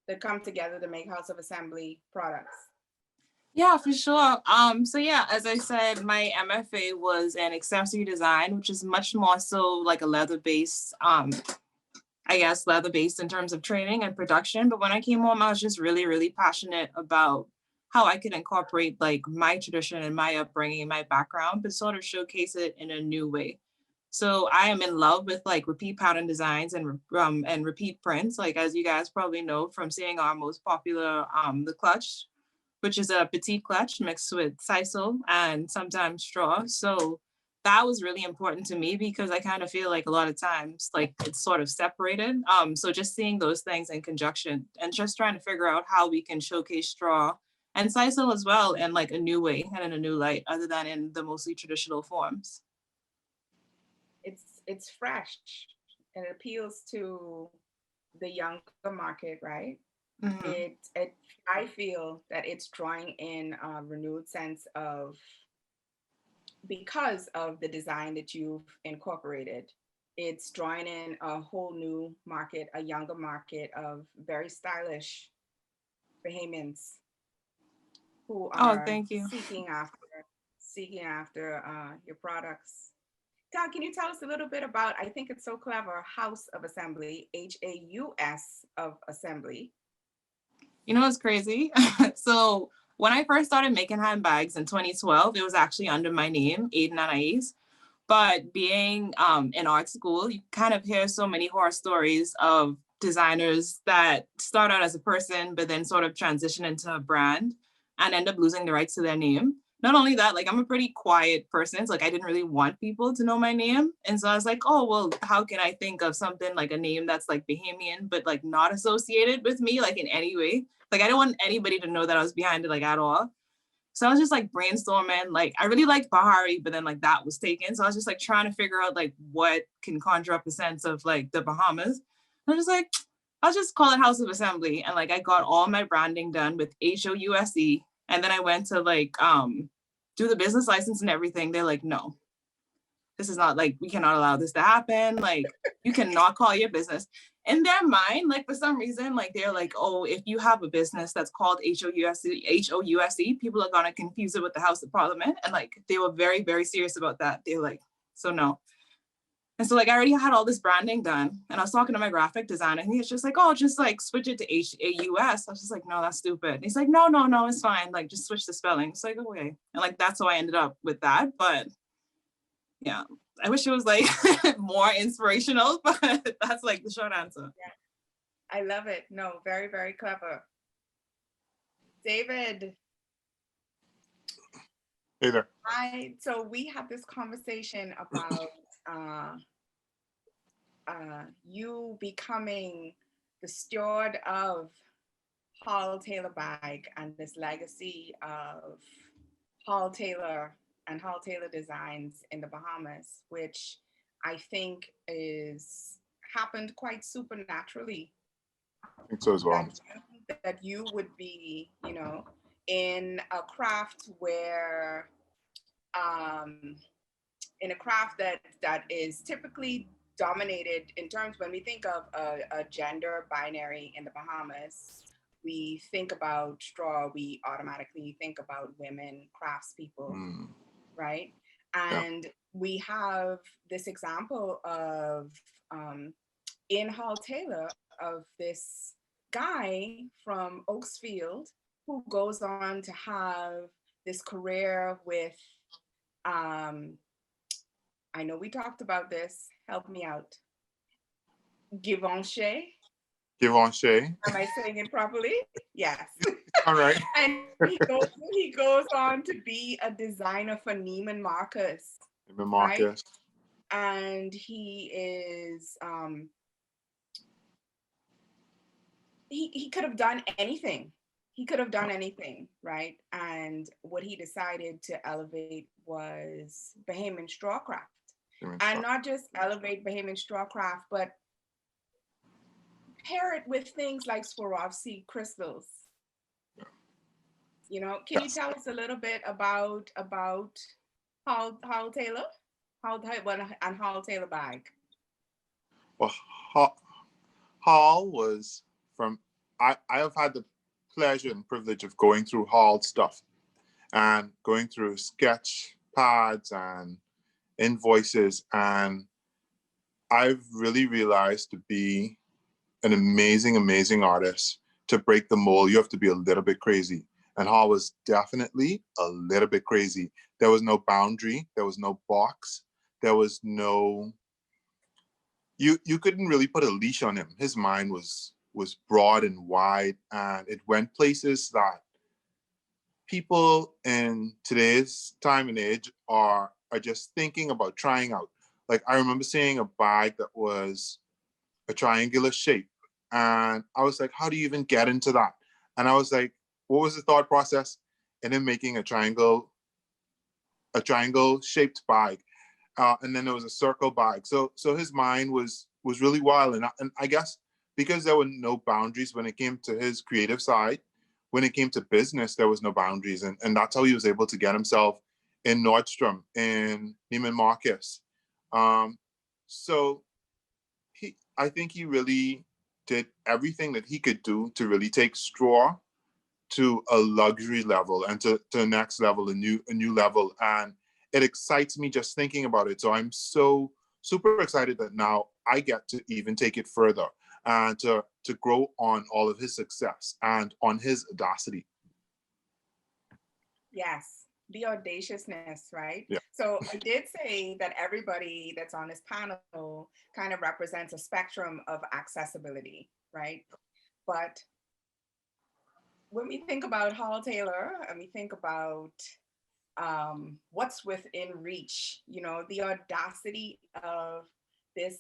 that come together to make House of Assembly products? Yeah, for sure. So yeah, as I said, my MFA was in accessory design, which is much more so like a leather-based, I guess leather-based in terms of training and production. But when I came home, I was just really, really passionate about how I could incorporate like my tradition and my upbringing, my background, but sort of showcase it in a new way. So I am in love with like repeat pattern designs and repeat prints. Like, as you guys probably know from seeing our most popular, the clutch, which is a petite clutch mixed with sisal and sometimes straw. So that was really important to me because I kind of feel like a lot of times like it's sort of separated. So just seeing those things in conjunction and just trying to figure out how we can showcase straw and sisal as well in like a new way and in a new light other than in the mostly traditional forms. It's fresh and it appeals to the younger market, right? Mm-hmm. I feel that it's drawing in a renewed sense of, because of the design that you've incorporated, it's drawing in a whole new market, a younger market of very stylish Bahamians who are seeking after your products. Doc, can you tell us a little bit about, I think it's so clever, House of Assembly, HAUS of Assembly. You know what's crazy? So when I first started making handbags in 2012, it was actually under my name, Aidan Anais. But being in art school, you kind of hear so many horror stories of designers that start out as a person, but then sort of transition into a brand and end up losing the rights to their name. Not only that, like I'm a pretty quiet person, so like I didn't really want people to know my name. And so I was like, oh, well, how can I think of something like a name that's like Bahamian, but like not associated with me, like in any way? Like I don't want anybody to know that I was behind it like at all. So I was just like brainstorming, like I really liked Bahari, but then like that was taken. So I was just like trying to figure out like what can conjure up a sense of like the Bahamas. And I was like, I'll just call it House of Assembly. And like I got all my branding done with HOUSE. And then I went to like do the business license and everything. They're like, no, this is not like, we cannot allow this to happen. Like you cannot call your business. In their mind, like for some reason, like they're like, oh, if you have a business that's called HOUSE, people are gonna confuse it with the House of Parliament. And like they were very, very serious about that. They're like, so no. And so like I already had all this branding done and I was talking to my graphic designer and he's just like, oh, just like switch it to HAUS. I was just like, no, that's stupid. And he's like, no, it's fine. Like just switch the spelling. It's like, okay. And like, that's how I ended up with that. But yeah, I wish it was like more inspirational, but that's like the short answer. Yeah. I love it. No, very, very clever. David, Hey there. so we had this conversation about you becoming the steward of Hall Taylor Bag and this legacy of Hall Taylor and Hall Taylor designs in the Bahamas, which I think is happened quite supernaturally. I think so as well. That you would be, you know, in a craft where, in a craft that is typically dominated in terms, when we think of a gender binary in the Bahamas, we think about straw, we automatically think about women craftspeople, right? And we have this example of, in Hall Taylor, of this guy from Oaksfield who goes on to have this career with, I know we talked about this, help me out. Givenchy. Givenchy. Am I saying it properly? Yes. All right. And he goes on to be a designer for Neiman Marcus. Neiman Marcus. Right? And he is, he could have done anything. He could have done anything, right? And what he decided to elevate was Bahamian strawcraft. And not just elevate Bahamian strawcraft, but pair it with things like Swarovski crystals. Yeah. You know, can you tell us a little bit about Hall Taylor, and Hall Taylor Bag? Well, Hall was from, I have had the pleasure and privilege of going through Hall stuff and going through sketch pads and invoices, and I've really realized to be an amazing artist, to break the mold, you have to be a little bit crazy. And Hall was definitely a little bit crazy. There was no boundary, there was no box, there was no, you couldn't really put a leash on him. His mind was broad and wide, and it went places that people in today's time and age are just thinking about trying out. Like, I remember seeing a bag that was a triangular shape, and I was like, how do you even get into that? And I was like, what was the thought process in him making a triangle shaped bag? And then there was a circle bag. So his mind was really wild. And I guess because there were no boundaries when it came to his creative side, when it came to business, there was no boundaries. And that's how he was able to get himself in Nordstrom, in Neiman Marcus. So I think he really did everything that he could do to really take straw to a luxury level and to the next level, a new level. And it excites me just thinking about it. So I'm so super excited that now I get to even take it further and to grow on all of his success and on his audacity. Yes, the audaciousness, right? Yeah. So I did say that everybody that's on this panel kind of represents a spectrum of accessibility, right? But when we think about Hall Taylor and we think about what's within reach, you know, the audacity of this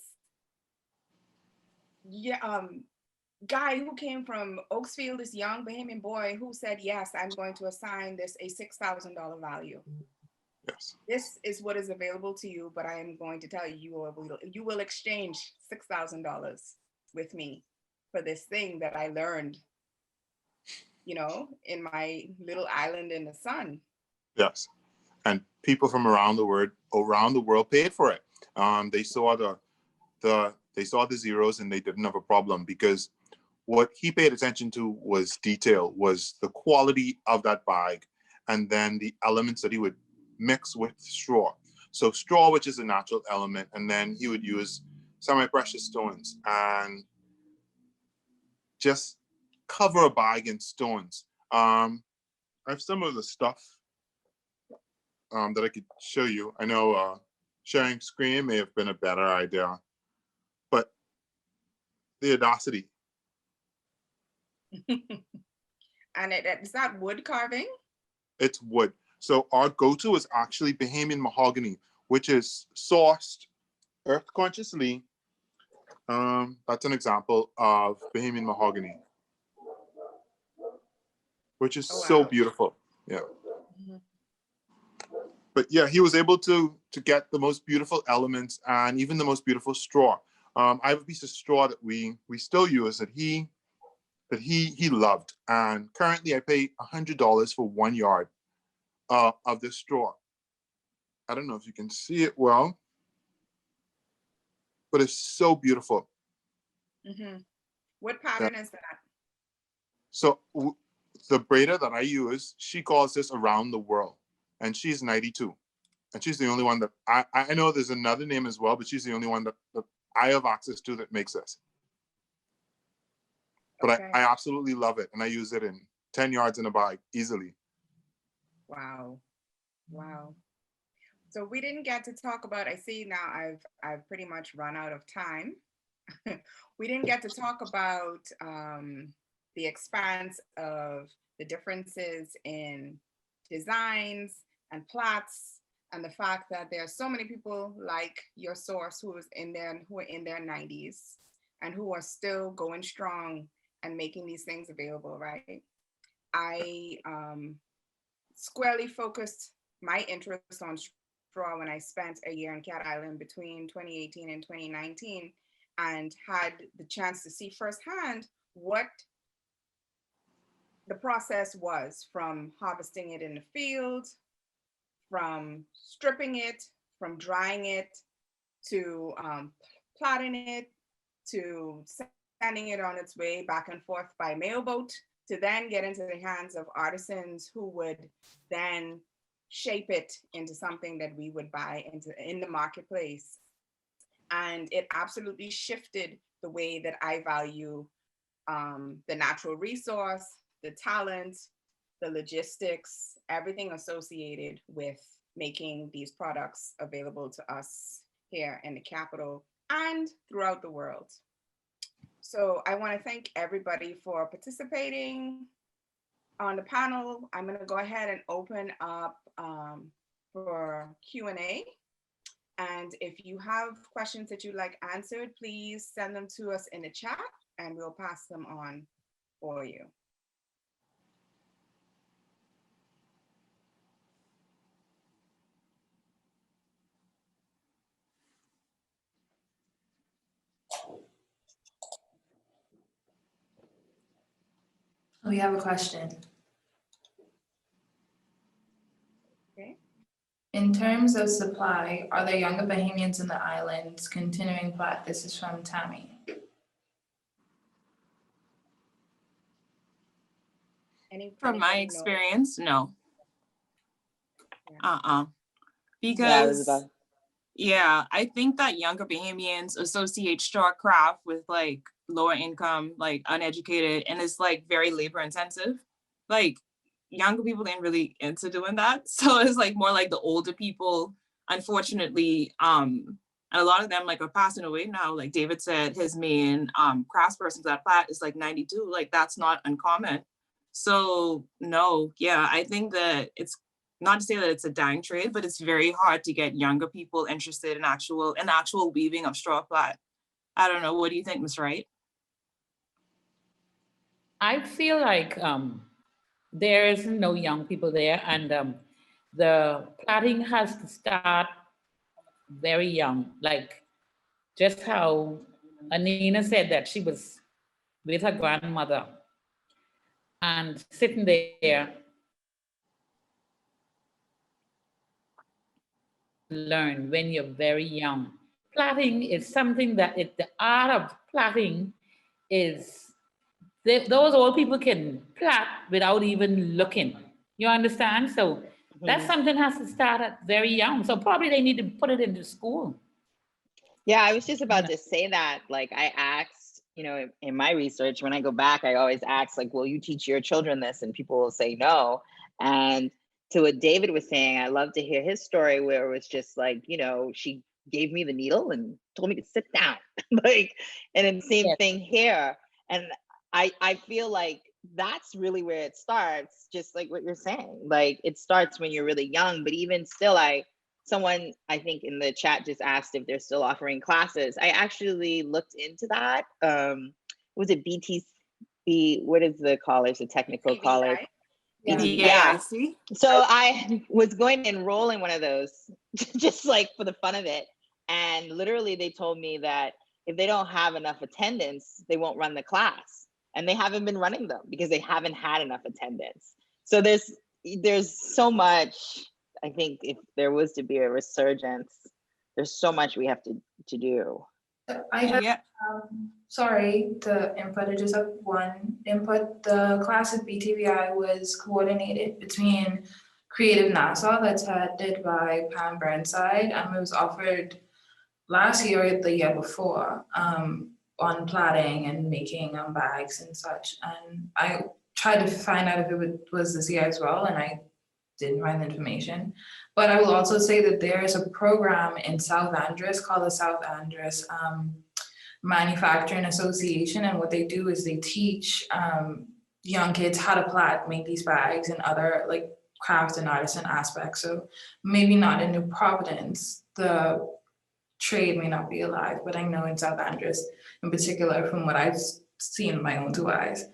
guy who came from Oaksfield, this young Bahamian boy who said, yes, I'm going to assign this a $6,000 value. Yes. This is what is available to you, but I am going to tell you, you will exchange $6,000 with me for this thing that I learned, you know, in my little island in the sun. Yes. And people from around the world paid for it. They saw the zeros and they didn't have a problem, because what he paid attention to was detail, was the quality of that bag, and then the elements that he would mix with straw. So straw, which is a natural element, and then he would use semi-precious stones and just cover a bag in stones. I have some of the stuff that I could show you. I know sharing screen may have been a better idea, but the audacity. And is that wood carving? It's wood. So our go-to is actually Bahamian mahogany, which is sourced earth consciously. That's an example of Bahamian mahogany, which is so beautiful. Yeah. But yeah, he was able to get the most beautiful elements and even the most beautiful straw. I have a piece of straw that we still use that he loved, and currently I pay $100 for 1 yard of this straw. I don't know if you can see it well, but it's so beautiful. What pattern is that? So the braider that I use, she calls this Around the World, and she's 92. And she's the only one that I know there's another name as well, but she's the only one that I have access to that makes this. But okay. I absolutely love it. And I use it in 10 yards in a bag easily. Wow. Wow. So we didn't get to talk about, I see now I've pretty much run out of time. We didn't get to talk about the expanse of the differences in designs and plats, and the fact that there are so many people like your source who are in their 90s and who are still going strong and making these things available, right? I squarely focused my interest on straw when I spent a year in Cat Island between 2018 and 2019, and had the chance to see firsthand what the process was, from harvesting it in the field, from stripping it, from drying it, to plaiting it, to sending it on its way back and forth by mailboat, to then get into the hands of artisans who would then shape it into something that we would buy in the marketplace. And it absolutely shifted the way that I value the natural resource, the talent, the logistics, everything associated with making these products available to us here in the capital and throughout the world. So I want to thank everybody for participating on the panel. I'm going to go ahead and open up for Q&A. And if you have questions that you'd like answered, please send them to us in the chat and we'll pass them on for you. We have a question. Okay. In terms of supply, are there younger Bahamians in the islands continuing plat? This is from Tammy. From my experience, no. Because yeah, I think that younger Bahamians associate straw craft with like lower income, like uneducated, and it's like very labor intensive. Like younger people ain't really into doing that. So it's like more like the older people, unfortunately, and a lot of them like are passing away now. Like David said, his main craftsperson at Platt is like 92. Like that's not uncommon. So no, yeah, I think that it's not to say that it's a dying trade, but it's very hard to get younger people interested in actual weaving of straw plat. I don't know. What do you think, Ms. Wright? I feel like there is no young people there, and the plaiting has to start very young. Like just how Anina said that she was with her grandmother and sitting there learn when you're very young. Plaiting is something that the art of plaiting is, those old people can plait without even looking. You understand? So that's something has to start at very young. So probably they need to put it into school. Yeah, I was just about to say that. Like I asked, in my research, when I go back, I always ask, like, will you teach your children this? And people will say no. And to what David was saying, I love to hear his story where it was just like, she gave me the needle and told me to sit down. Like, and then same thing here. And I feel like that's really where it starts, just like what you're saying. Like it starts when you're really young, but even still, someone I think in the chat just asked if they're still offering classes. I actually looked into that. Was it BTC? What is the college, the technical college? Yeah. Yeah. I see. So I was going to enroll in one of those just like for the fun of it. And literally they told me that if they don't have enough attendance, they won't run the class. And they haven't been running them because they haven't had enough attendance. So there's so much, I think if there was to be a resurgence, there's so much we have to do. I have, Yeah. sorry to input, I just have one input. The class at BTVI was coordinated between Creative Nassau, that's headed by Pam Burnside. It was offered last year or the year before on plaiting and making bags and such. And I tried to find out if it was this year as well, and I didn't find the information. But I will also say that there is a program in South Andres called the South Andres Manufacturing Association, and what they do is they teach young kids how to plait, make these bags and other like craft and artisan aspects. So maybe not in New Providence, the trade may not be alive, but I know in South Andres in particular, from what I've seen with my own two eyes,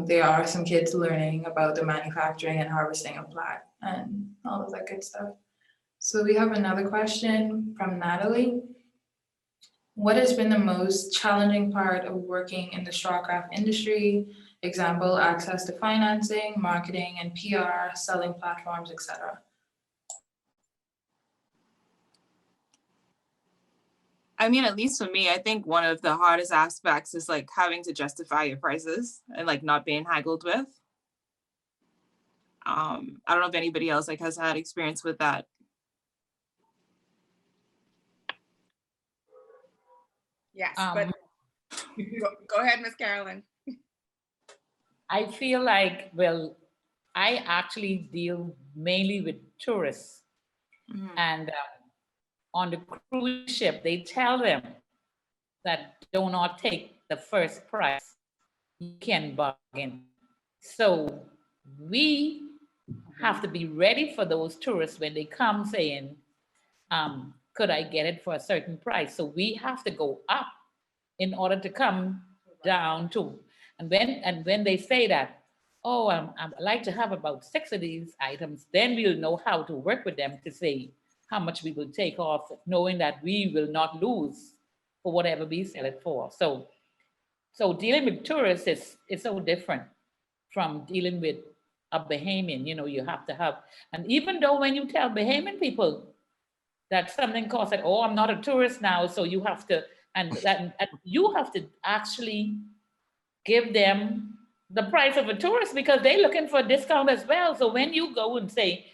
there are some kids learning about the manufacturing and harvesting of plait and all of that good stuff. So we have another question from Natalie. What has been the most challenging part of working in the straw craft industry? Example, access to financing, marketing and PR, selling platforms, etc. I mean, at least for me, I think one of the hardest aspects is like having to justify your prices and like not being haggled with. I don't know if anybody else like has had experience with that. Yes, but go ahead, Miss Carolyn. I feel like, well, I actually deal mainly with tourists. Mhm. And on the cruise ship, they tell them that do not take the first price. You can bargain. So we have to be ready for those tourists when they come saying, could I get it for a certain price? So we have to go up in order to come down to. And when they say that, oh, I'd like to have about 6 of these items, then we'll know how to work with them to say how much we will take off, knowing that we will not lose for whatever we sell it for. So dealing with tourists is so different from dealing with a Bahamian. You know, you have to have, and even though when you tell Bahamian people that something costs, that, oh, I'm not a tourist now, so you have to, and you have to actually give them the price of a tourist because they're looking for a discount as well. So when you go and say,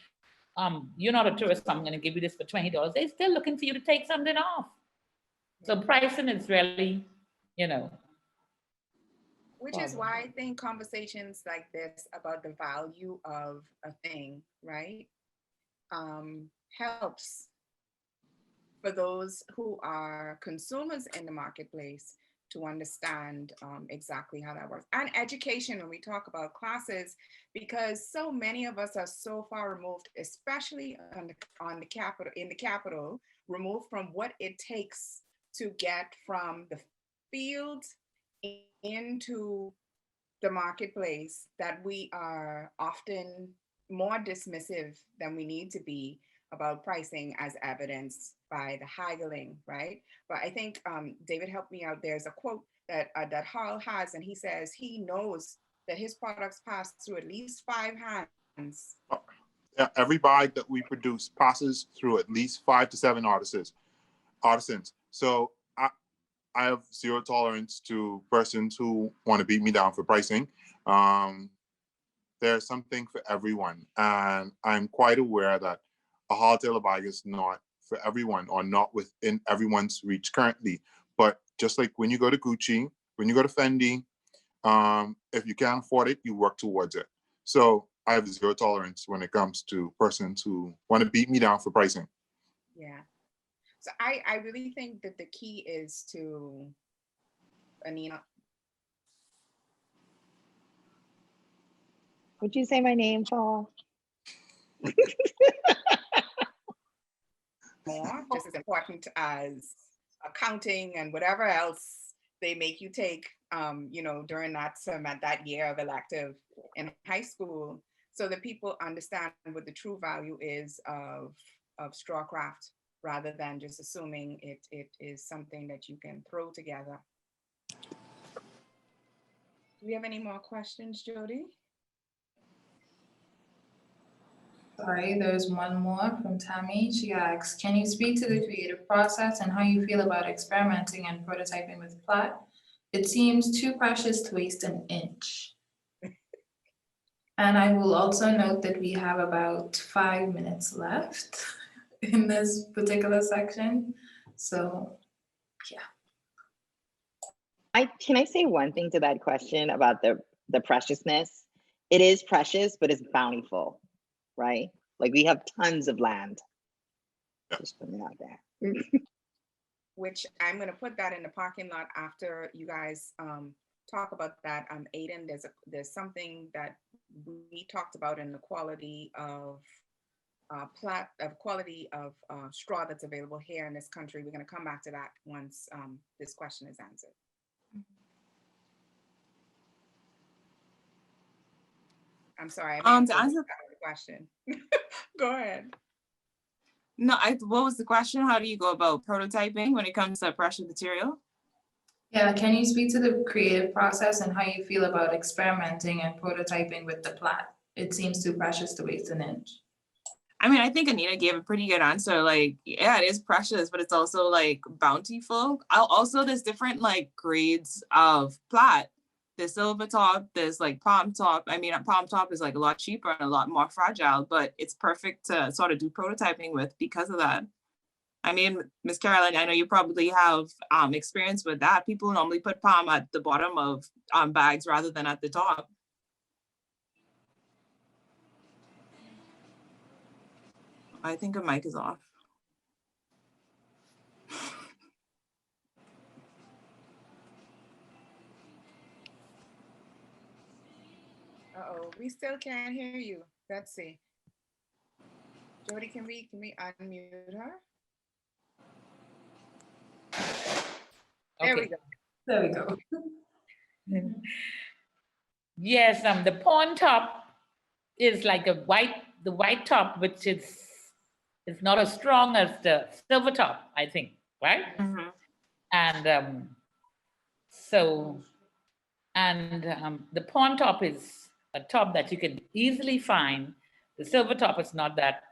you're not a tourist, so I'm going to give you this for $20, they're still looking for you to take something off. So pricing is really, you know. Which is why I think conversations like this about the value of a thing, right, helps for those who are consumers in the marketplace to understand exactly how that works. And education when we talk about classes, because so many of us are so far removed, especially on the capital, in the capital, removed from what it takes to get from the field into the marketplace, that we are often more dismissive than we need to be about pricing, as evidenced by the haggling, right? But I think David helped me out. There's a quote that Harl has, and he says he knows that his products pass through at least 5 hands. Yeah, every bag that we produce passes through at least 5 to 7 artisans. So I have zero tolerance to persons who want to beat me down for pricing. There's something for everyone, and I'm quite aware that a hardtail bag is not for everyone or not within everyone's reach currently. But just like when you go to Gucci, when you go to Fendi, if you can't afford it, you work towards it. So I have zero tolerance when it comes to persons who want to beat me down for pricing. Yeah. So I really think that the key is to, Anina. Would you say my name, Paul? More, just as important as accounting and whatever else they make you take, during that that year of elective in high school, so that people understand what the true value is of straw craft, rather than just assuming it is something that you can throw together. Do we have any more questions, Jody? Sorry, there's one more from Tammy. She asks, can you speak to the creative process and how you feel about experimenting and prototyping with plot? It seems too precious to waste an inch. And I will also note that we have about 5 minutes left in this particular section. So, yeah. Can I say one thing to that question about the preciousness? It is precious, but it's bountiful, right? Like we have tons of land. Just putting it out there. Which I'm going to put that in the parking lot after you guys talk about that. Aidan, there's something that we talked about in the quality of straw that's available here in this country. We're going to come back to that once this question is answered. I'm sorry. I to answer the question. Go ahead. No, what was the question? How do you go about prototyping when it comes to precious material? Yeah, can you speak to the creative process and how you feel about experimenting and prototyping with the plot? It seems too precious to waste an inch. I mean, I think Anina gave a pretty good answer. Like, yeah, it is precious, but it's also like bountiful. Also, there's different like grades of plot. There's silver top, there's like palm top. I mean, a palm top is like a lot cheaper and a lot more fragile, but it's perfect to sort of do prototyping with because of that. I mean, Miss Carolyn, I know you probably have experience with that. People normally put palm at the bottom of bags rather than at the top. I think a mic is off. Uh-oh, we still can't hear you. Let's see. Jody, can we unmute her? There we go. There we go. Yes, the pawn top is like the white top, which is not as strong as the silver top, I think, right? Mm-hmm. And the pawn top is a top that you can easily find. The silver top is not that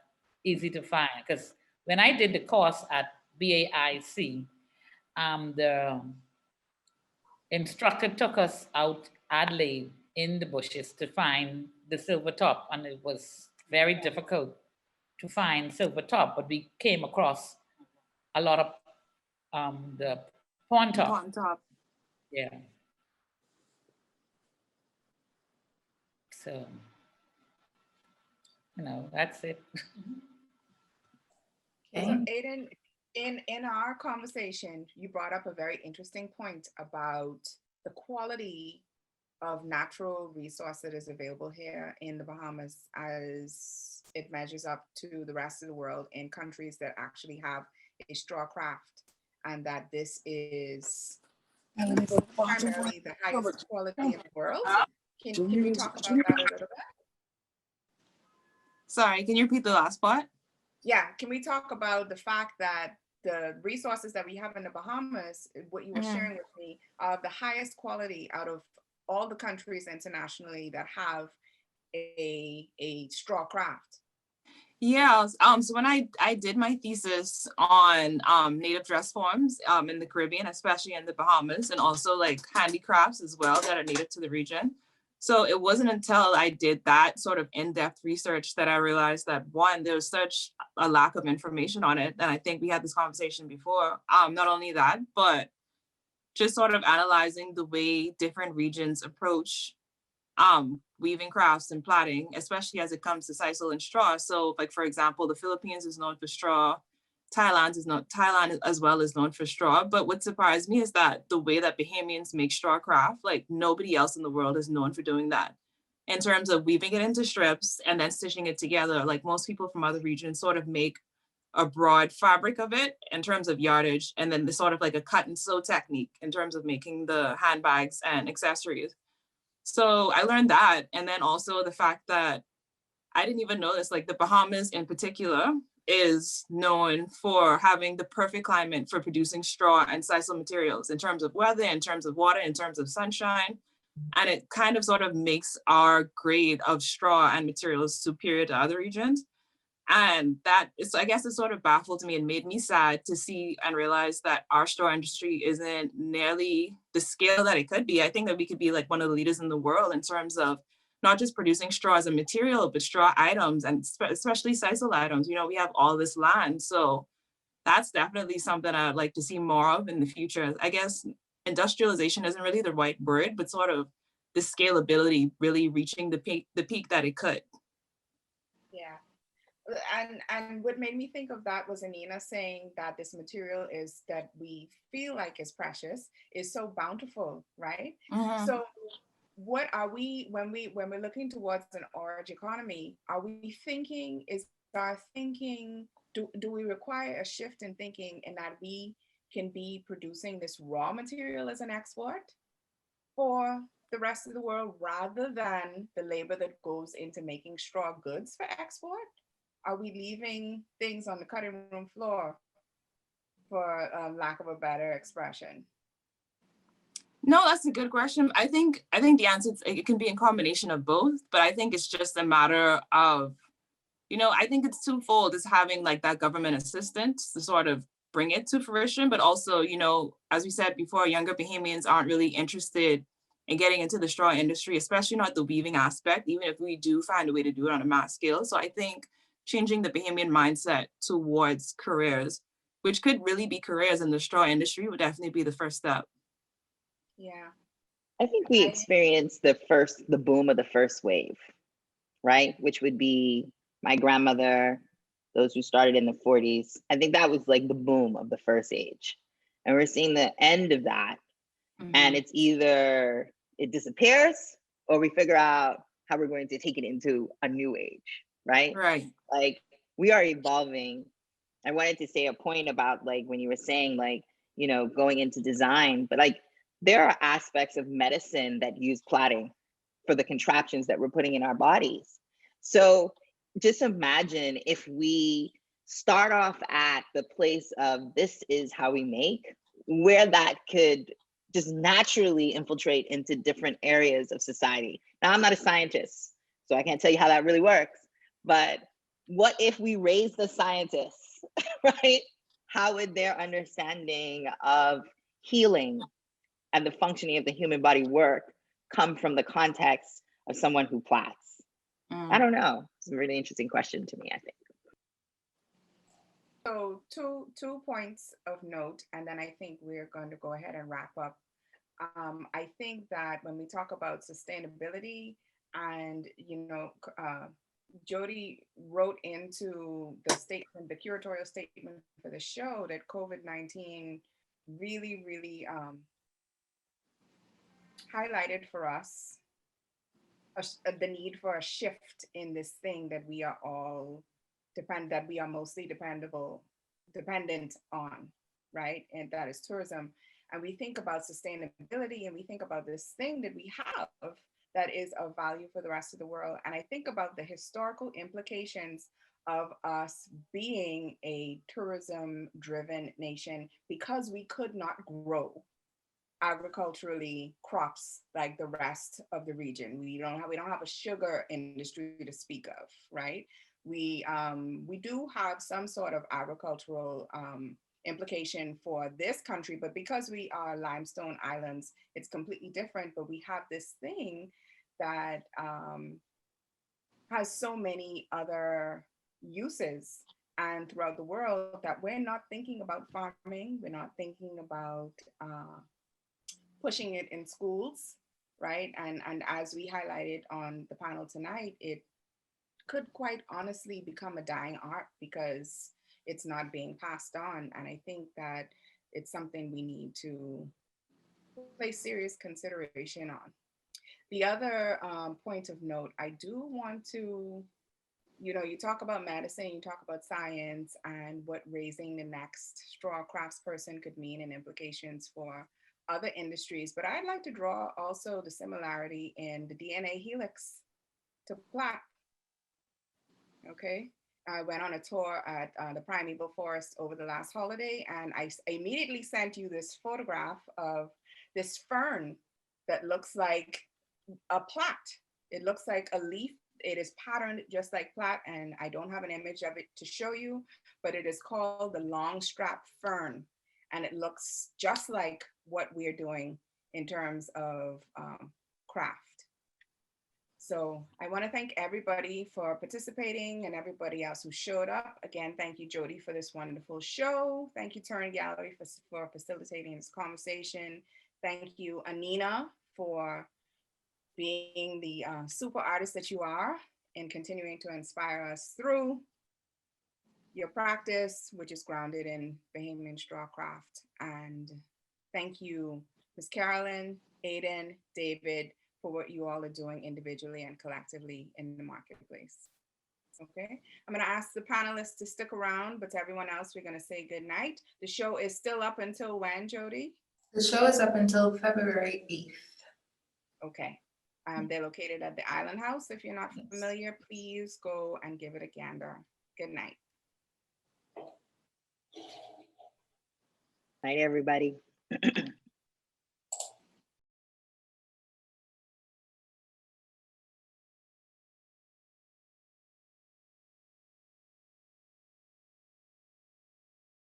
easy to find, because when I did the course at BAIC, the instructor took us out Adelaide in the bushes to find the silver top, and it was very difficult to find silver top, but we came across a lot of the pawn top. Pawn top. Yeah. So, that's it. Okay. So Aidan, in our conversation, you brought up a very interesting point about the quality of natural resource that is available here in the Bahamas as it measures up to the rest of the world in countries that actually have a straw craft, and that this is primarily the highest quality in the world. Can we talk about that a little bit? Sorry, can you repeat the last part? Yeah, can we talk about the fact that the resources that we have in the Bahamas, what you were sharing with me, are the highest quality out of all the countries internationally that have a straw craft? Yeah, so when I did my thesis on native dress forms in the Caribbean, especially in the Bahamas, and also like handicrafts as well that are native to the region. So it wasn't until I did that sort of in-depth research that I realized that, one, there was such a lack of information on it. And I think we had this conversation before. Not only that, but just sort of analyzing the way different regions approach weaving crafts and plaiting, especially as it comes to sisal and straw. So like, for example, the Philippines is known for straw. Thailand as well is known for straw. But what surprised me is that the way that Bahamians make straw craft, like nobody else in the world is known for doing that. in terms of weaving it into strips and then stitching it together. Like most people from other regions sort of make a broad fabric of it in terms of yardage, and then the sort of like a cut and sew technique in terms of making the handbags and accessories. So I learned that. And then also the fact that I didn't even know this, like the Bahamas in particular is known for having the perfect climate for producing straw and sisal materials in terms of weather, in terms of water, in terms of sunshine. And it kind of sort of makes our grade of straw and materials superior to other regions. And that is, I guess it sort of baffled me and made me sad to see and realize that our straw industry isn't nearly the scale that it could be. I think that we could be like one of the leaders in the world in terms of not just producing straw as a material, but straw items and especially sisal items. You know, we have all this land. So that's definitely something I'd like to see more of in the future. I guess industrialization isn't really the right word, but sort of the scalability really reaching the peak that it could. Yeah. And what made me think of that was Anina saying that this material is that we feel like is precious, is so bountiful, right? Mm-hmm. So what are we, when we're looking towards an orange economy, are we thinking, is our thinking, do we require a shift in thinking in that we can be producing this raw material as an export for the rest of the world rather than the labor that goes into making straw goods for export? Are we leaving things on the cutting room floor, for lack of a better expression? No, that's a good question. I think the answer is it can be a combination of both, but I think it's just a matter of, you know, I think it's twofold. It's having like that government assistance to sort of bring it to fruition, but also, you know, as we said before, younger Bahamians aren't really interested in getting into the straw industry, especially not the weaving aspect, even if we do find a way to do it on a mass scale. So I think changing the Bahamian mindset towards careers, which could really be careers in the straw industry, would definitely be the first step. Yeah. I think we experienced the boom of the first wave, right? Which would be my grandmother, those who started in the 40s. I think that was like the boom of the first age. And we're seeing the end of that. Mm-hmm. And it's either it disappears or we figure out how we're going to take it into a new age, right? Right. Like we are evolving. I wanted to say a point about like when you were saying like, you know, going into design, but like there are aspects of medicine that use plaiting for the contraptions that we're putting in our bodies. So just imagine if we start off at the place of this is how we make, where that could just naturally infiltrate into different areas of society. Now, I'm not a scientist, so I can't tell you how that really works, but what if we raise the scientists, right? How would their understanding of healing and the functioning of the human body work come from the context of someone who plaits? I don't know. It's a really interesting question to me, I think. So two points of note, and then I think we're going to go ahead and wrap up. I think that when we talk about sustainability and, you know, Jody wrote into the statement, the curatorial statement for the show, that COVID-19 really, really highlighted for us the need for a shift in this thing that we are all that we are mostly dependent on, right? And that is tourism. And we think about sustainability and we think about this thing that we have that is of value for the rest of the world. And I think about the historical implications of us being a tourism driven nation because we could not grow agriculturally crops like the rest of the region. We don't have a sugar industry to speak of, right? We do have some sort of agricultural implication for this country, but because we are limestone islands, it's completely different. But we have this thing that has so many other uses and throughout the world that we're not thinking about farming, we're not thinking about pushing it in schools, right? And as we highlighted on the panel tonight, it could quite honestly become a dying art because it's not being passed on. And I think that it's something we need to place serious consideration on. The other point of note, I do want to, you talk about medicine, you talk about science and what raising the next straw craftsperson could mean and implications for other industries. But I'd like to draw also the similarity in the DNA helix to plaque. Okay. I went on a tour at the Primeval Forest over the last holiday, and I immediately sent you this photograph of this fern that looks like a plat. It looks like a leaf. It is patterned just like plat, and I don't have an image of it to show you, but it is called the long strap fern, and it looks just like what we're doing in terms of craft. So I want to thank everybody for participating and everybody else who showed up. Again, thank you, Jody, for this wonderful show. Thank you, TERN Gallery, for facilitating this conversation. Thank you, Anina, for being the super artist that you are and continuing to inspire us through your practice, which is grounded in Bahamian straw craft. And thank you, Ms. Carolyn, Aidan, David, for what you all are doing individually and collectively in the marketplace. Okay, I'm going to ask the panelists to stick around, but to everyone else, we're going to say good night. The show is still up until when, Jody? The show is up until February 8th. Okay. They're located at the Island House. If you're not familiar, please go and give it a gander. Good night. Night, everybody.